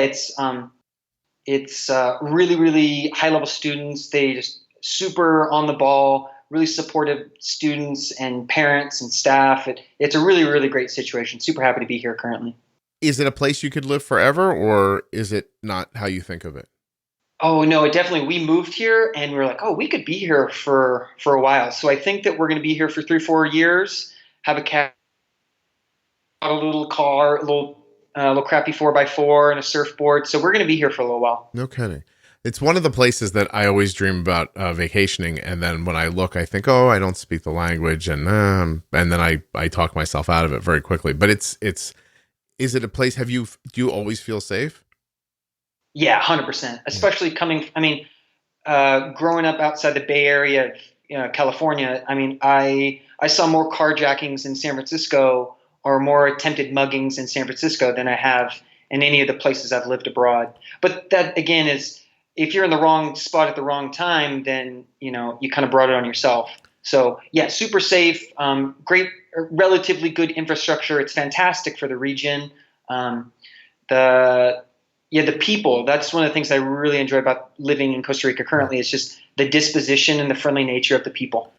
it's really, really high level students. They just super on the ball, really supportive students and parents and staff. It's a really, really great situation. Super happy to be here currently. Is it a place you could live forever, or is it not how you think of it? Oh, no, we moved here and we were like, oh, we could be here for a while. So I think that we're going to be here for 3-4 years, have a cat, a little car, a little crappy 4x4 and a surfboard. So we're going to be here for a little while. No kidding. It's one of the places that I always dream about vacationing. And then when I look, I think, oh, I don't speak the language. And then I talk myself out of it very quickly. But is it a place, do you always feel safe? Yeah, 100%. Especially growing up outside the Bay Area of California, I mean, I saw more carjackings in San Francisco or more attempted muggings in San Francisco than I have in any of the places I've lived abroad. But that, again, is if you're in the wrong spot at the wrong time, then, you kind of brought it on yourself. So, yeah, super safe, great, relatively good infrastructure. It's fantastic for the region. The people, that's one of the things I really enjoy about living in Costa Rica currently. Is just the disposition and the friendly nature of the people.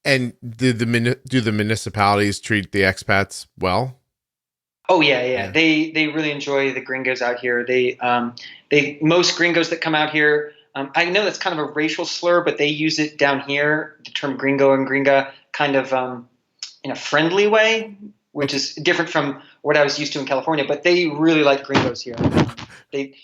And do the municipalities treat the expats well? Oh, yeah. They really enjoy the gringos out here. Most gringos that come out here, I know that's kind of a racial slur, but they use it down here, the term gringo and gringa, kind of in a friendly way, which is different from what I was used to in California. But they really like gringos here. It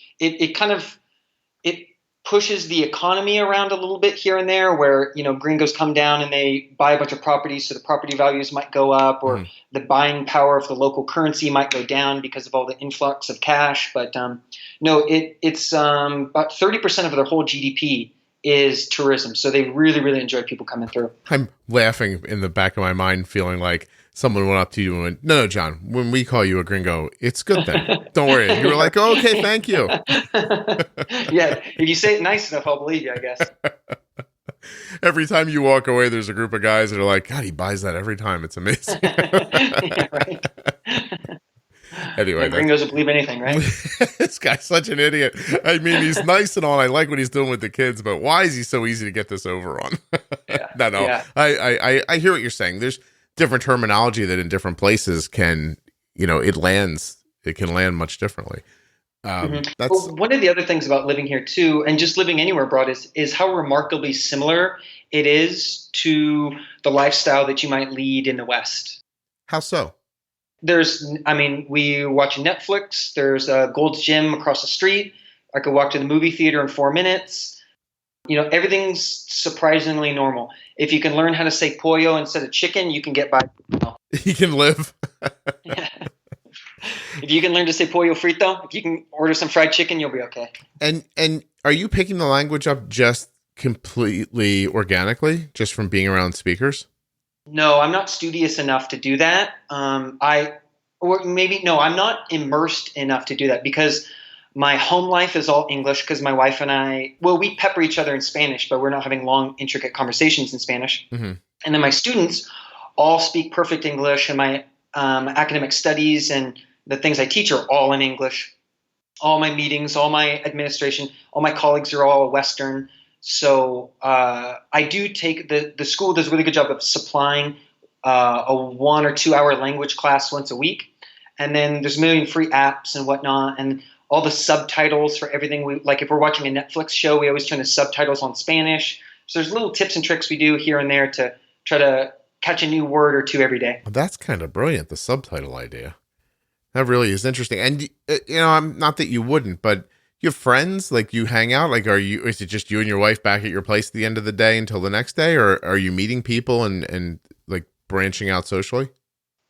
pushes the economy around a little bit here and there, where gringos come down and they buy a bunch of properties, so the property values might go up, or the buying power of the local currency might go down because of all the influx of cash. But no, it's about 30% of their whole GDP is tourism, so they really, really enjoy people coming through. I'm laughing in the back of my mind, feeling like someone went up to you and went, no, John, when we call you a gringo, it's good then. Don't worry. You were like, oh, okay, thank you. Yeah, if you say it nice enough, I'll believe you, I guess. Every time you walk away, there's a group of guys that are like, God, he buys that every time. It's amazing. Yeah, right. Anyway, gringos will believe anything, right? This guy's such an idiot. I mean, he's nice and all. And I like what he's doing with the kids, but why is he so easy to get this over on? Yeah. No. Yeah. I hear what you're saying. There's different terminology that in different places can land much differently. That's one of the other things about living here too, and just living anywhere abroad, is how remarkably similar it is to the lifestyle that you might lead in the West. How so? We watch Netflix. There's a Gold's Gym across the street. I could walk to the movie theater in 4 minutes. Everything's surprisingly normal. If you can learn how to say pollo instead of chicken, you can get by. You can live. Yeah. If you can learn to say pollo frito, if you can order some fried chicken, you'll be okay. And are you picking the language up just completely organically, just from being around speakers? No, I'm not studious enough to do that. or maybe no, I'm not immersed enough to do that because my home life is all English because my wife and I, well, we pepper each other in Spanish, but we're not having long, intricate conversations in Spanish. Mm-hmm. And then my students all speak perfect English, and my academic studies and the things I teach are all in English. All my meetings, all my administration, all my colleagues are all Western. So I do take the school does a really good job of supplying a 1 or 2 hour language class once a week. And then there's a million free apps and whatnot, and all the subtitles for everything. We like if we're watching a Netflix show, we always turn the subtitles on Spanish. So there's little tips and tricks we do here and there to try to catch a new word or two every day. Well, that's kind of brilliant, the subtitle idea. That really is interesting. And, I'm not that you wouldn't, but you have friends, like you hang out, like, is it just you and your wife back at your place at the end of the day until the next day? Or are you meeting people and like branching out socially?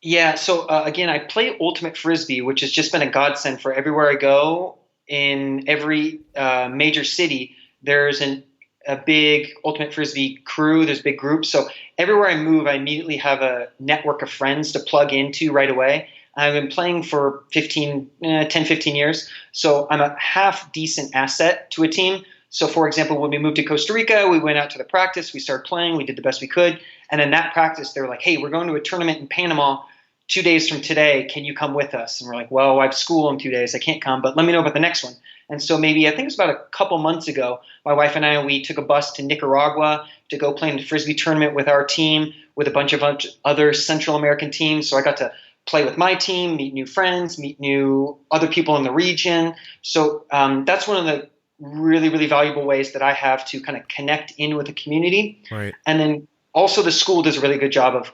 Yeah. So again, I play Ultimate Frisbee, which has just been a godsend for everywhere I go. In every major city, there's a big Ultimate Frisbee crew. There's big groups. So everywhere I move, I immediately have a network of friends to plug into right away. I've been playing for 10, 15 years. So I'm a half decent asset to a team. So for example, when we moved to Costa Rica, we went out to the practice, we started playing, we did the best we could. And then that practice, they were like, hey, we're going to a tournament in Panama 2 days from today. Can you come with us? And we're like, well, I have school in 2 days. I can't come, but let me know about the next one. And so maybe, I think it was about a couple months ago, my wife and I, we took a bus to Nicaragua to go play in the Frisbee tournament with our team, with a bunch of other Central American teams. So I got to play with my team, meet new friends, meet new other people in the region. So that's one of the really, really valuable ways that I have to kind of connect in with the community. Right. And then also the school does a really good job of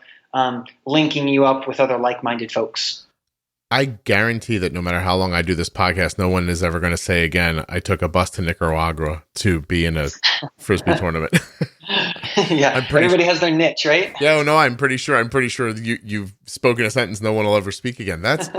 linking you up with other like-minded folks. I guarantee that no matter how long I do this podcast, no one is ever going to say again, I took a bus to Nicaragua to be in a Frisbee tournament. Yeah, everybody has their niche, right? Yeah, no, I'm pretty sure you've spoken a sentence no one will ever speak again. That's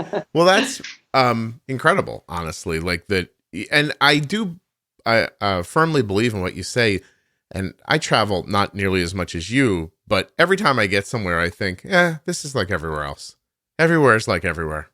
incredible, honestly. Like that, and I firmly believe in what you say, and I travel not nearly as much as you, but every time I get somewhere, I think, this is like everywhere else. Everywhere is like everywhere,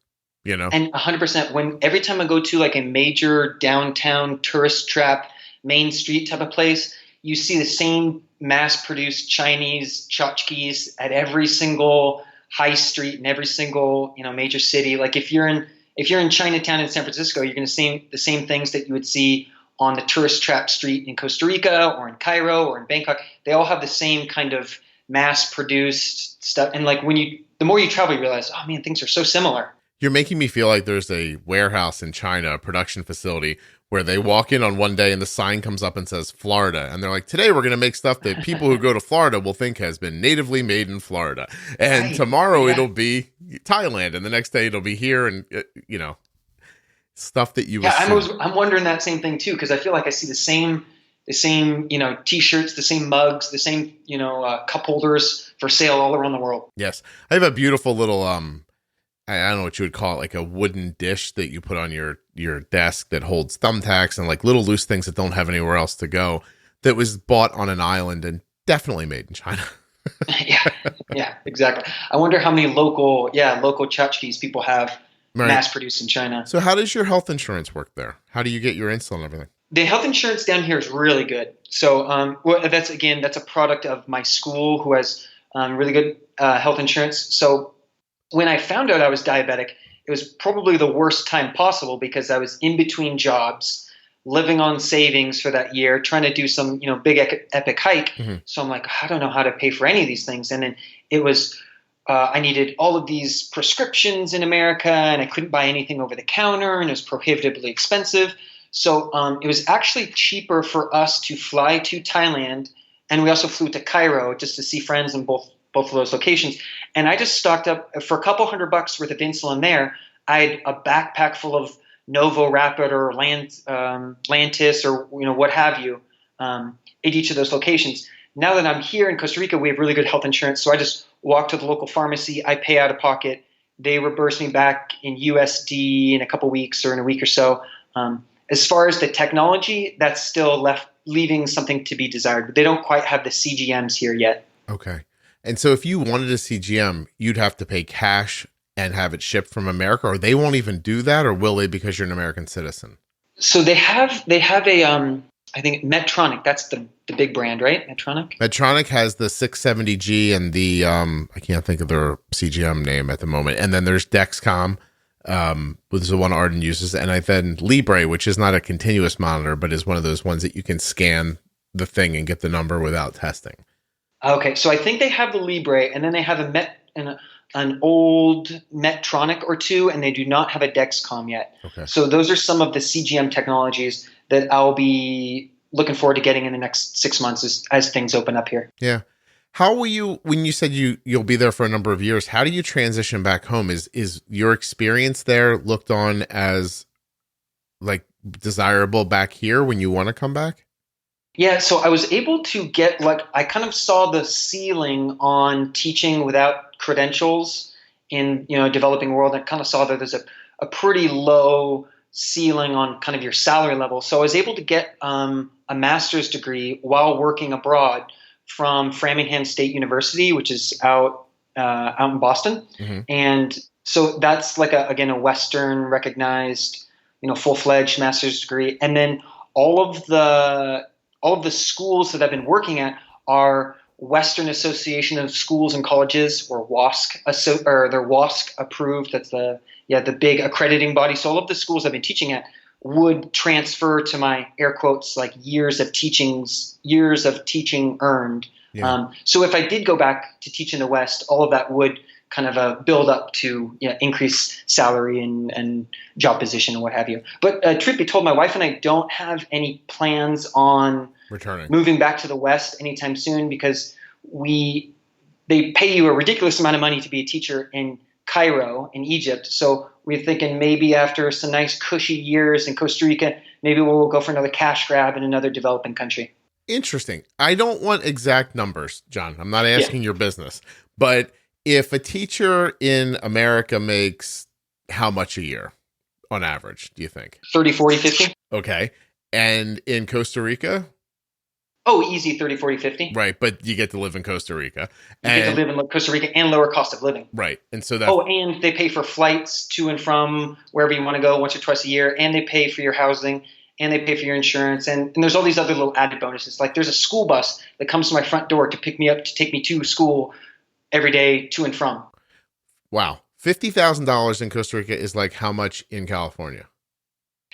And 100%, every time I go to like a major downtown tourist trap, main street type of place, you see the same mass-produced Chinese tchotchkes at every single high street in every single major city. Like if you're in Chinatown in San Francisco, you're going to see the same things that you would see on the tourist trap street in Costa Rica or in Cairo or in Bangkok. They all have the same kind of mass-produced stuff. And like the more you travel, you realize, oh man, things are so similar. You're making me feel like there's a warehouse in China, a production facility, where they walk in on one day and the sign comes up and says Florida. And they're like, today we're going to make stuff that people who go to Florida will think has been natively made in Florida. And tomorrow it'll be Thailand. And the next day it'll be here. And, stuff that you I'm wondering that same thing too, because I feel like I see the same T-shirts, the same mugs, the same, cup holders for sale all around the world. Yes. I have a beautiful little, I don't know what you would call it, like a wooden dish that you put on your desk that holds thumbtacks and like little loose things that don't have anywhere else to go, that was bought on an island and definitely made in China. Yeah, exactly. I wonder how many local tchotchkes people have mass produced in China. So how does your health insurance work there? How do you get your insulin and everything? The health insurance down here is really good. So that's a product of my school who has really good health insurance. So when I found out I was diabetic, it was probably the worst time possible because I was in between jobs, living on savings for that year, trying to do some big epic hike. Mm-hmm. So I'm like, I don't know how to pay for any of these things. And then it was I needed all of these prescriptions in America, and I couldn't buy anything over the counter, and it was prohibitively expensive. So it was actually cheaper for us to fly to Thailand, and we also flew to Cairo just to see friends in both of those locations. And I just stocked up for a couple $100 worth of insulin there. I had a backpack full of Novo Rapid or Lantus or what have you at each of those locations. Now that I'm here in Costa Rica, we have really good health insurance, so I just walk to the local pharmacy. I pay out of pocket. They reimburse me back in USD in a couple weeks or in a week or so. As far as the technology, that's still leaving something to be desired. But they don't quite have the CGMs here yet. Okay. And so if you wanted a CGM, you'd have to pay cash and have it shipped from America, or they won't even do that, or will they because you're an American citizen? So they have a I think Medtronic. That's the big brand, right? Medtronic. Medtronic has the 670G and the I can't think of their CGM name at the moment. And then there's Dexcom, which is the one Arden uses, and then Libre, which is not a continuous monitor, but is one of those ones that you can scan the thing and get the number without testing. Okay, so I think they have the Libre, and then they have an old Medtronic or two, and they do not have a Dexcom yet. Okay. So those are some of the CGM technologies that I'll be looking forward to getting in the next 6 months as things open up here. Yeah. How will you, when you said you'll be there for a number of years, how do you transition back home? Is your experience there looked on as like desirable back here when you want to come back? Yeah, so I was able to get, I kind of saw the ceiling on teaching without credentials in, developing world. I kind of saw that there's a pretty low ceiling on kind of your salary level. So I was able to get a master's degree while working abroad from Framingham State University, which is out in Boston. Mm-hmm. And so that's a Western recognized, full-fledged master's degree. And then all of the schools that I've been working at are Western Association of Schools and Colleges, or WASC, or they're WASC approved. That's the big accrediting body. So all of the schools I've been teaching at would transfer to my air quotes years of teaching earned. Yeah. So if I did go back to teach in the West, all of that would kind of build up to increase salary and job position and what have you. But truth be told, my wife and I don't have any plans on moving back to the West anytime soon, because they pay you a ridiculous amount of money to be a teacher in Cairo in Egypt. So we're thinking maybe after some nice cushy years in Costa Rica, maybe we'll go for another cash grab in another developing country. Interesting. I don't want exact numbers, John. I'm not asking your business, but if a teacher in America makes how much a year on average, do you think? 30, 40, 50. Okay. And in Costa Rica? Oh, easy 30, 40, 50. Right. But you get to live in Costa Rica. You get to live in Costa Rica and lower cost of living. Right. And so that. Oh, and they pay for flights to and from wherever you want to go once or twice a year. And they pay for your housing. And they pay for your insurance. And there's all these other little added bonuses. Like there's a school bus that comes to my front door to pick me up, to take me to school every day to and from. Wow. $50,000 in Costa Rica is like how much in California?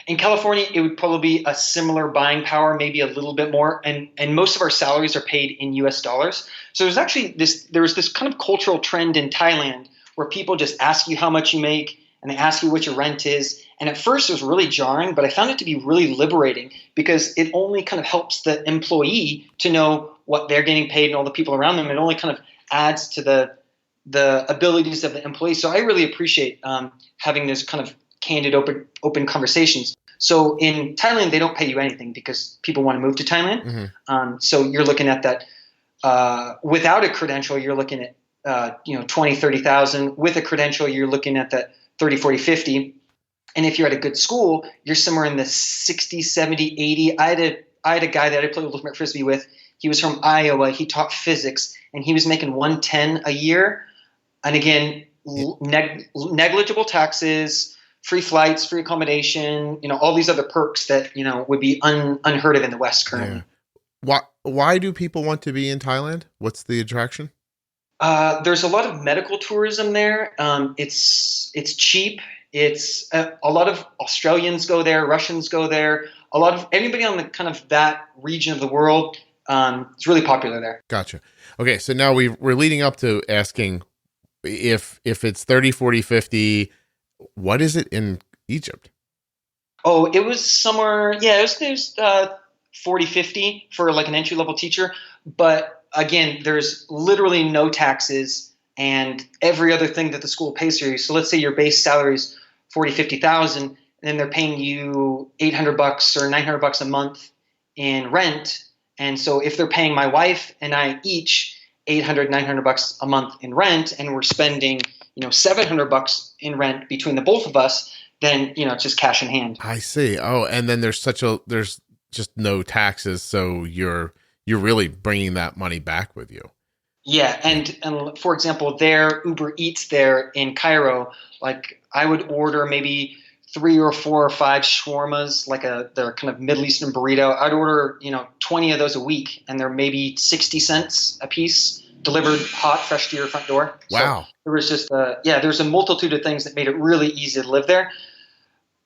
In California, it would probably be a similar buying power, maybe a little bit more. And most of our salaries are paid in US dollars. So there was this kind of cultural trend in Thailand where people just ask you how much you make and they ask you what your rent is. And at first it was really jarring, but I found it to be really liberating because it only kind of helps the employee to know what they're getting paid and all the people around them. It only kind of adds to the abilities of the employee. So I really appreciate having this kind of candid, open conversations. So in Thailand, they don't pay you anything because people want to move to Thailand. Mm-hmm. So you're looking at that without a credential, you're looking at 20, 30,000. With a credential, you're looking at that 30, 40, 50. And if you're at a good school, you're somewhere in the 60, 70, 80. I had a guy that I played ultimate frisbee with. He was from Iowa. He taught physics, and he was making $110 a year. And again, negligible taxes, free flights, free accommodation, all these other perks that, would be unheard of in the West currently. Yeah. Why do people want to be in Thailand? What's the attraction? There's a lot of medical tourism there. It's cheap. It's a lot of Australians go there, Russians go there. A lot of anybody on the kind of that region of the world. It's really popular there. Gotcha. Okay. So now we're leading up to asking if it's 30, 40, 50, what is it in Egypt? Oh, it was somewhere. Yeah, it was 40, 50 for like an entry level teacher. But again, there's literally no taxes and every other thing that the school pays for you. So let's say your base salary is 40, 50,000, and then they're paying you $800 or $900 a month in rent. And so if they're paying my wife and I each $800, $900 a month in rent, and we're spending, $700 in rent between the both of us, then, it's just cash in hand. I see. Oh, and then there's just no taxes. So you're really bringing that money back with you. Yeah, and for example, their Uber Eats there in Cairo, like I would order maybe 3 or 4 or 5 shawarmas, like their kind of Middle Eastern burrito. I'd order 20 of those a week, and they're maybe 60 cents a piece, delivered hot, fresh to your front door. So Wow. there was just there's a multitude of things that made it really easy to live there.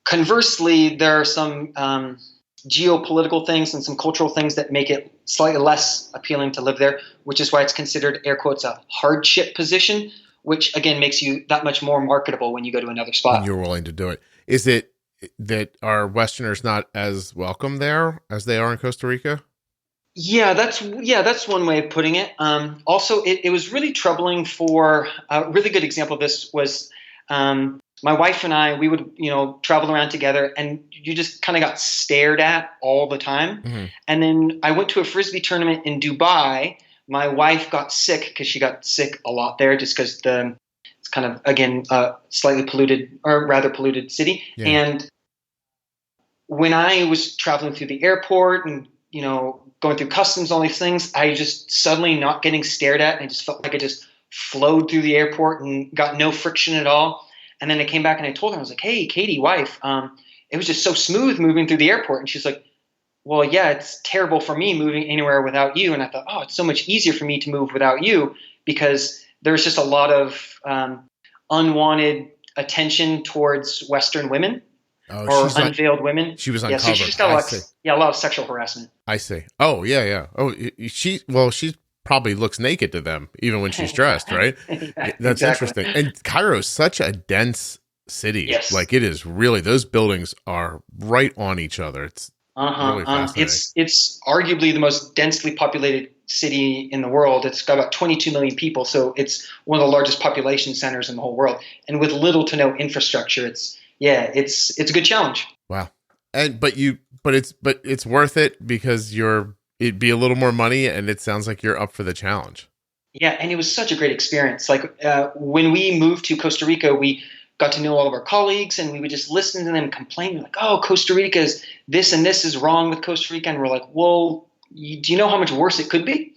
Conversely, there are some geopolitical things and some cultural things that make it slightly less appealing to live there, which is why it's considered, air quotes, a hardship position, which again makes you that much more marketable when you go to another When spot. you're willing to do it. Is it that are Westerners not as welcome there as they are in Costa Rica? That's one way of putting it. Also, it was really troubling. For a really good example of this was my wife and I. We would travel around together, and you just kind of got stared at all the time. Mm-hmm. And then I went to a frisbee tournament in Dubai. My wife got sick because she got sick a lot there, just because it's kind of again slightly polluted, or rather polluted city. Yeah. And when I was traveling through the airport and going through customs, all these things, I just suddenly not getting stared at, and I just felt like I just flowed through the airport and got no friction at all. And then I came back and I told her, I was like, "Hey, Katie, wife, it was just so smooth moving through the airport." And she's like, "Well, yeah, it's terrible for me moving anywhere without you." And I thought, "Oh, it's so much easier for me to move without you, because there's just a lot of unwanted attention towards Western women." Or unveiled women. She was uncovered. Yeah, so she's got a lot of sexual harassment. I see. Oh, yeah. Oh, she probably looks naked to them, even when she's dressed, right? Yeah, that's exactly. interesting. And Cairo is such a dense city. Yes. Like, it is really, those buildings are right on each other. It's really fascinating. It's arguably the most densely populated city in the world. It's got about 22 million people, so it's one of the largest population centers in the whole world. And with little to no infrastructure, it's a good challenge. Wow. But it's worth it because it'd be a little more money, and it sounds like you're up for the challenge. Yeah. And it was such a great experience. Like when we moved to Costa Rica, we got to know all of our colleagues, and we would just listen to them complain like, "Oh, Costa Rica is this and this is wrong with Costa Rica." And we're like, "Well, do you know how much worse it could be?"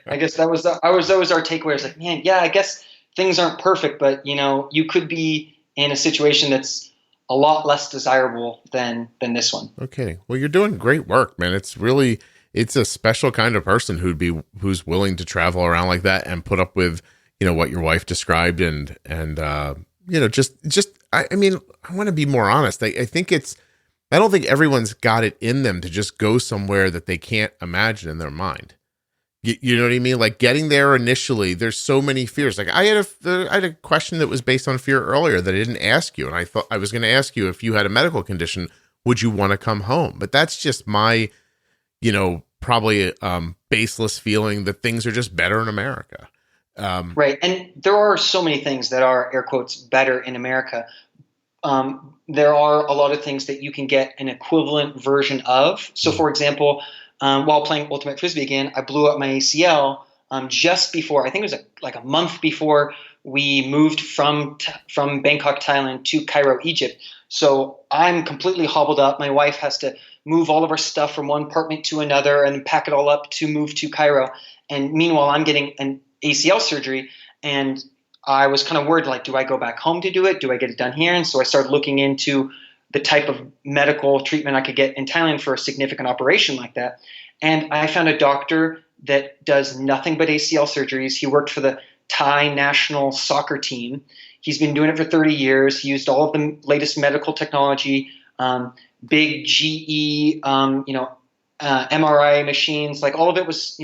I guess that was always our takeaway. It's like, man, yeah, I guess things aren't perfect, but you could be in a situation that's a lot less desirable than this one. Okay. Well, you're doing great work, man. It's a special kind of person who's willing to travel around like that and put up with, what your wife described and I mean, I want to be more honest. I don't think everyone's got it in them to just go somewhere that they can't imagine in their mind. You know what I mean? Like, getting there initially, there's so many fears. Like, I had a question that was based on fear earlier that I didn't ask you. And I thought I was going to ask you, if you had a medical condition, would you want to come home? But that's just my, probably baseless feeling that things are just better in America. Right. And there are so many things that are, air quotes, better in America. There are a lot of things that you can get an equivalent version of. So, for example, while playing Ultimate Frisbee again, I blew up my ACL just before, I think it was like a month before we moved from Bangkok, Thailand to Cairo, Egypt. So I'm completely hobbled up. My wife has to move all of our stuff from one apartment to another and pack it all up to move to Cairo. And meanwhile, I'm getting an ACL surgery, and I was kind of worried, like, do I go back home to do it? Do I get it done here? And so I started looking into the type of medical treatment I could get in Thailand for a significant operation like that. And I found a doctor that does nothing but ACL surgeries. He worked for the Thai national soccer team. He's been doing it for 30 years. He used all of the latest medical technology, big GE, MRI machines, like all of it was,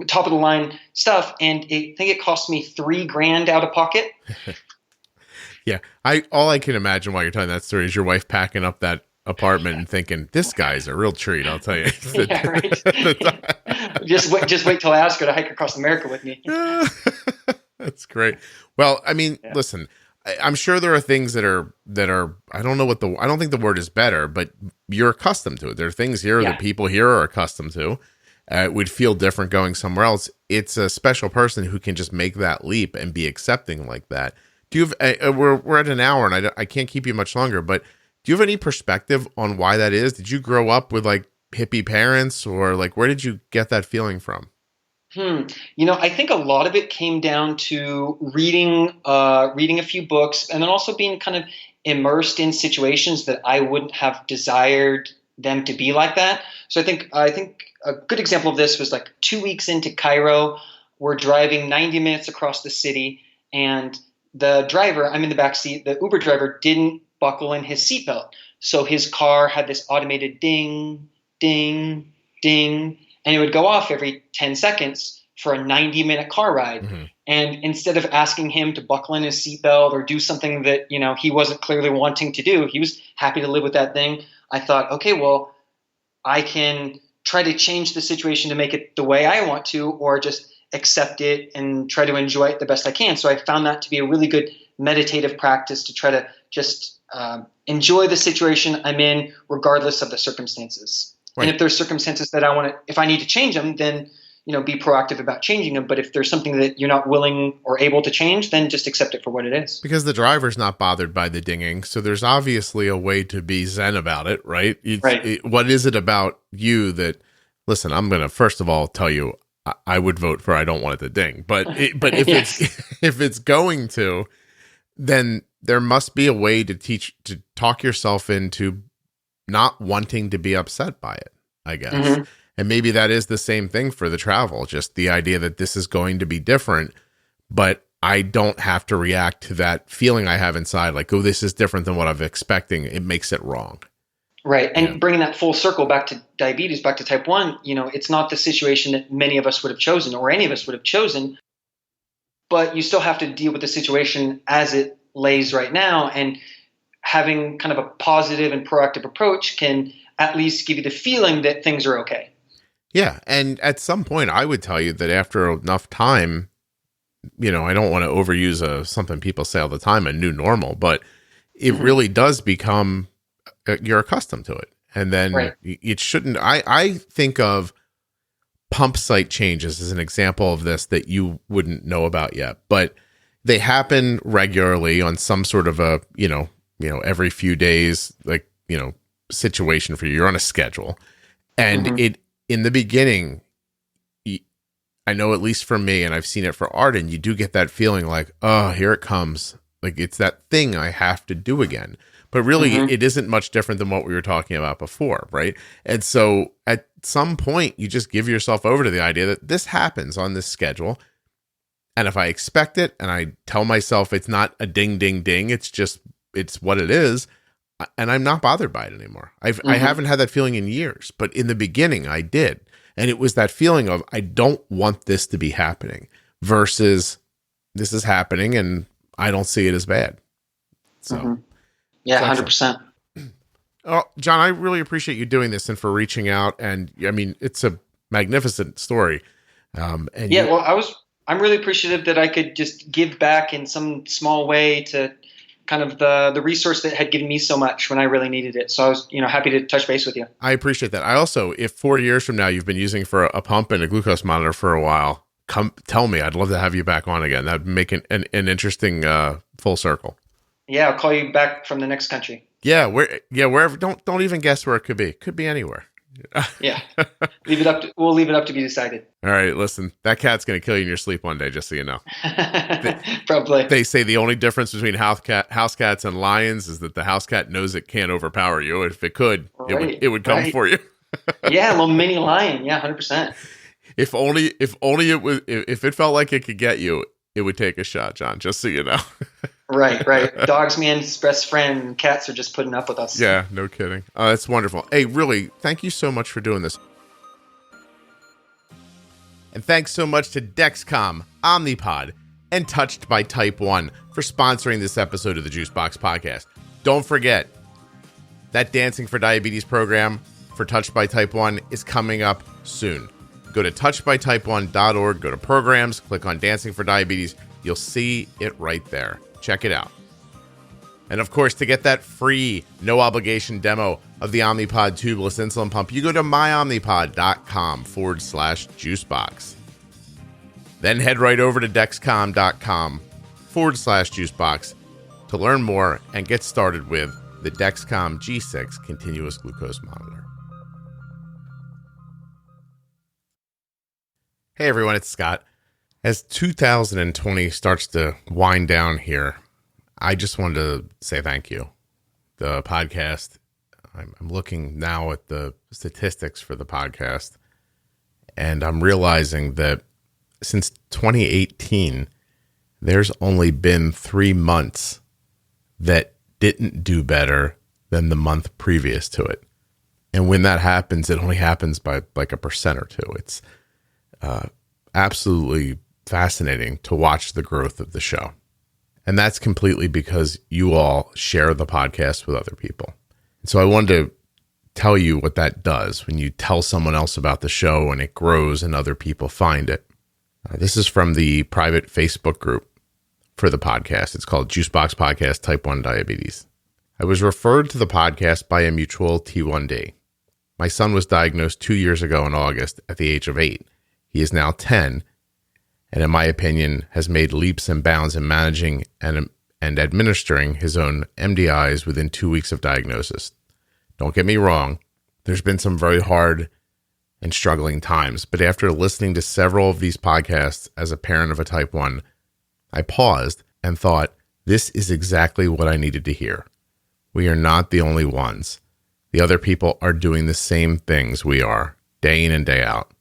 top of the line stuff. And I think it cost me $3,000 out of pocket. Yeah. All I can imagine while you're telling that story is your wife packing up that apartment and thinking, this guy's a real treat, I'll tell you. Yeah, right. Just wait till I ask her to hike across America with me. That's great. Well, I mean, Listen, I'm sure there are things that are, I don't think the word is better, but you're accustomed to it. There are things here that people here are accustomed to. It would feel different going somewhere else. It's a special person who can just make that leap and be accepting like that. Do you have, we're at an hour and I can't keep you much longer, but do you have any perspective on why that is? Did you grow up with like hippie parents, or like, where did you get that feeling from? I think a lot of it came down to reading a few books, and then also being kind of immersed in situations that I wouldn't have desired them to be like that. So I think a good example of this was like 2 weeks into Cairo. We're driving 90 minutes across the city, and the driver, I'm in the back seat, the Uber driver didn't buckle in his seatbelt. So his car had this automated ding, ding, ding, and it would go off every 10 seconds for a 90-minute car ride. Mm-hmm. And instead of asking him to buckle in his seatbelt or do something that, he wasn't clearly wanting to do, he was happy to live with that thing. I thought, okay, well, I can try to change the situation to make it the way I want to, or just accept it and try to enjoy it the best I can. So I found that to be a really good meditative practice to try to just enjoy the situation I'm in, regardless of the circumstances. Right. And if there's circumstances that if I need to change them, then be proactive about changing them. But if there's something that you're not willing or able to change, then just accept it for what it is. Because the driver's not bothered by the dinging, so there's obviously a way to be zen about it, right? Right. What is it about you that? Listen, I'm going to first of all tell you, I would vote for I don't want it to ding, but if yes. if it's going to, then there must be a way to talk yourself into not wanting to be upset by it, I guess. Mm-hmm. And maybe that is the same thing for the travel, just the idea that this is going to be different, but I don't have to react to that feeling I have inside, like, oh, this is different than what I'm expecting. It makes it wrong. Right. And bringing that full circle back to diabetes, back to type 1, it's not the situation that many of us would have chosen or any of us would have chosen, but you still have to deal with the situation as it lays right now. And having kind of a positive and proactive approach can at least give you the feeling that things are okay. Yeah. And at some point, I would tell you that after enough time, I don't want to overuse something people say all the time, a new normal, but it really does become, you're accustomed to it. And then it shouldn't, I think of pump site changes as an example of this that you wouldn't know about yet, but they happen regularly on some sort of a, every few days, like, situation for you. You're on a schedule. And it, in the beginning, I know at least for me, and I've seen it for Arden, you do get that feeling like, oh, here it comes. Like it's that thing I have to do again. But really, it isn't much different than what we were talking about before, right? And so at some point, you just give yourself over to the idea that this happens on this schedule. And if I expect it and I tell myself it's not a ding, ding, ding, it's what it is, and I'm not bothered by it anymore. I haven't had that feeling in years, but in the beginning I did. And it was that feeling of, I don't want this to be happening versus this is happening and I don't see it as bad. So, yeah, 100%. Oh, John, I really appreciate you doing this and for reaching out. And I mean, it's a magnificent story. I'm really appreciative that I could just give back in some small way to kind of the resource that had given me so much when I really needed it. So I was, happy to touch base with you. I appreciate that. I also, if 4 years from now you've been using for a pump and a glucose monitor for a while, come tell me. I'd love to have you back on again. That'd make an interesting full circle. Yeah, I'll call you back from the next country. Yeah, wherever. Don't even guess where it could be. Could be anywhere. Yeah, we'll leave it up to be decided. All right, listen, that cat's gonna kill you in your sleep one day, just so you know. Probably. They say the only difference between house cats and lions is that the house cat knows it can't overpower you. If it could, it would come for you. Yeah, a little mini lion. Yeah, 100%. If it felt like it could get you, it would take a shot, John. Just so you know. Right. Dog's man's best friend. Cats are just putting up with us. Yeah, no kidding. That's wonderful. Hey, really, thank you so much for doing this. And thanks so much to Dexcom, Omnipod, and Touched by Type 1 for sponsoring this episode of the Juicebox Podcast. Don't forget, that Dancing for Diabetes program for Touched by Type 1 is coming up soon. Go to touchedbytype1.org, go to programs, click on Dancing for Diabetes. You'll see it right there. Check it out. And of course, to get that free, no obligation demo of the Omnipod tubeless insulin pump, you go to myomnipod.com/juicebox. Then head right over to dexcom.com/juicebox to learn more and get started with the Dexcom G6 continuous glucose monitor. Hey everyone, it's Scott. As 2020 starts to wind down here, I just wanted to say thank you. The podcast, I'm looking now at the statistics for the podcast, and I'm realizing that since 2018, there's only been 3 months that didn't do better than the month previous to it. And when that happens, it only happens by like 1% or 2%. It's absolutely fascinating to watch the growth of the show. And that's completely because you all share the podcast with other people. And so I wanted to tell you what that does when you tell someone else about the show and it grows and other people find it. This is from the private Facebook group for the podcast. It's called Juicebox Podcast Type 1 Diabetes. I was referred to the podcast by a mutual T1D. My son was diagnosed 2 years ago in August at the age of 8. He is now 10, and in my opinion, has made leaps and bounds in managing and administering his own MDIs within 2 weeks of diagnosis. Don't get me wrong, there's been some very hard and struggling times, but after listening to several of these podcasts as a parent of a type 1, I paused and thought, this is exactly what I needed to hear. We are not the only ones. The other people are doing the same things we are, day in and day out.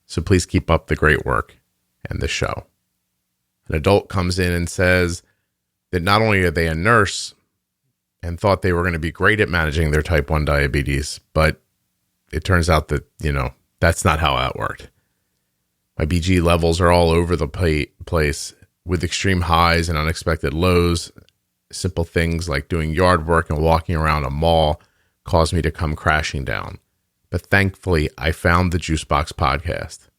So please keep up the great work and the show. An adult comes in and says that not only are they a nurse and thought they were going to be great at managing their type 1 diabetes, but it turns out that, that's not how that worked. My BG levels are all over the place with extreme highs and unexpected lows. Simple things like doing yard work and walking around a mall caused me to come crashing down. But thankfully, I found the Juicebox podcast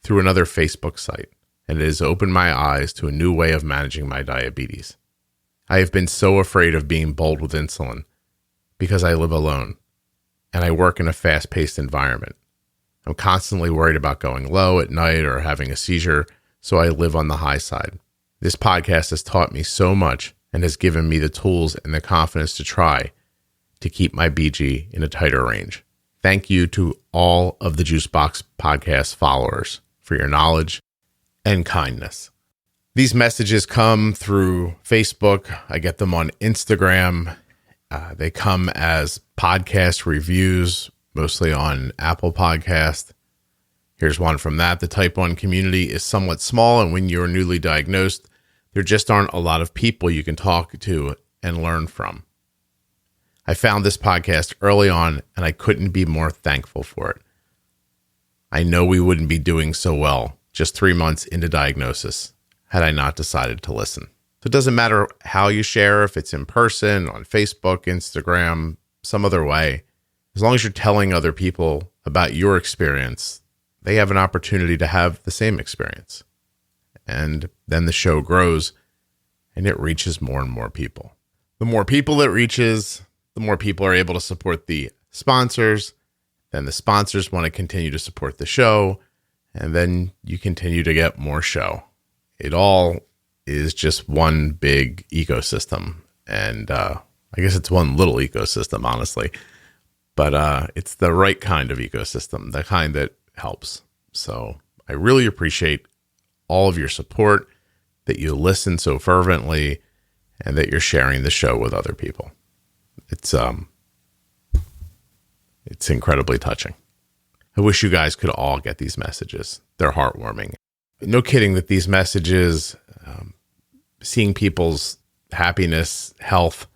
through another Facebook site, and it has opened my eyes to a new way of managing my diabetes. I have been so afraid of being bold with insulin because I live alone and I work in a fast-paced environment. I'm constantly worried about going low at night or having a seizure, so I live on the high side. This podcast has taught me so much and has given me the tools and the confidence to try to keep my BG in a tighter range. Thank you to all of the Juicebox podcast followers for your knowledge and kindness. These messages come through Facebook. I get them on Instagram. They come as podcast reviews, mostly on Apple Podcast. Here's one from that. The type 1 community is somewhat small, and when you're newly diagnosed, there just aren't a lot of people you can talk to and learn from. I found this podcast early on, and I couldn't be more thankful for it. I know we wouldn't be doing so well just 3 months into diagnosis had I not decided to listen. So it doesn't matter how you share, if it's in person, on Facebook, Instagram, some other way. As long as you're telling other people about your experience, they have an opportunity to have the same experience. And then the show grows and it reaches more and more people. The more people it reaches, the more people are able to support the sponsors. Then the sponsors want to continue to support the show. And then you continue to get more show. It all is just one big ecosystem. And I guess it's one little ecosystem, honestly. But it's the right kind of ecosystem, the kind that helps. So I really appreciate all of your support, that you listen so fervently, and that you're sharing the show with other people. It's incredibly touching. I wish you guys could all get these messages. They're heartwarming. No kidding that these messages, seeing people's happiness, health,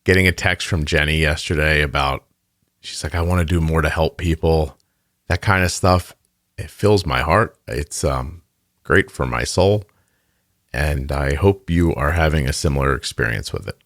getting a text from Jenny yesterday about, she's like, I want to do more to help people. That kind of stuff, it fills my heart. It's great for my soul. And I hope you are having a similar experience with it.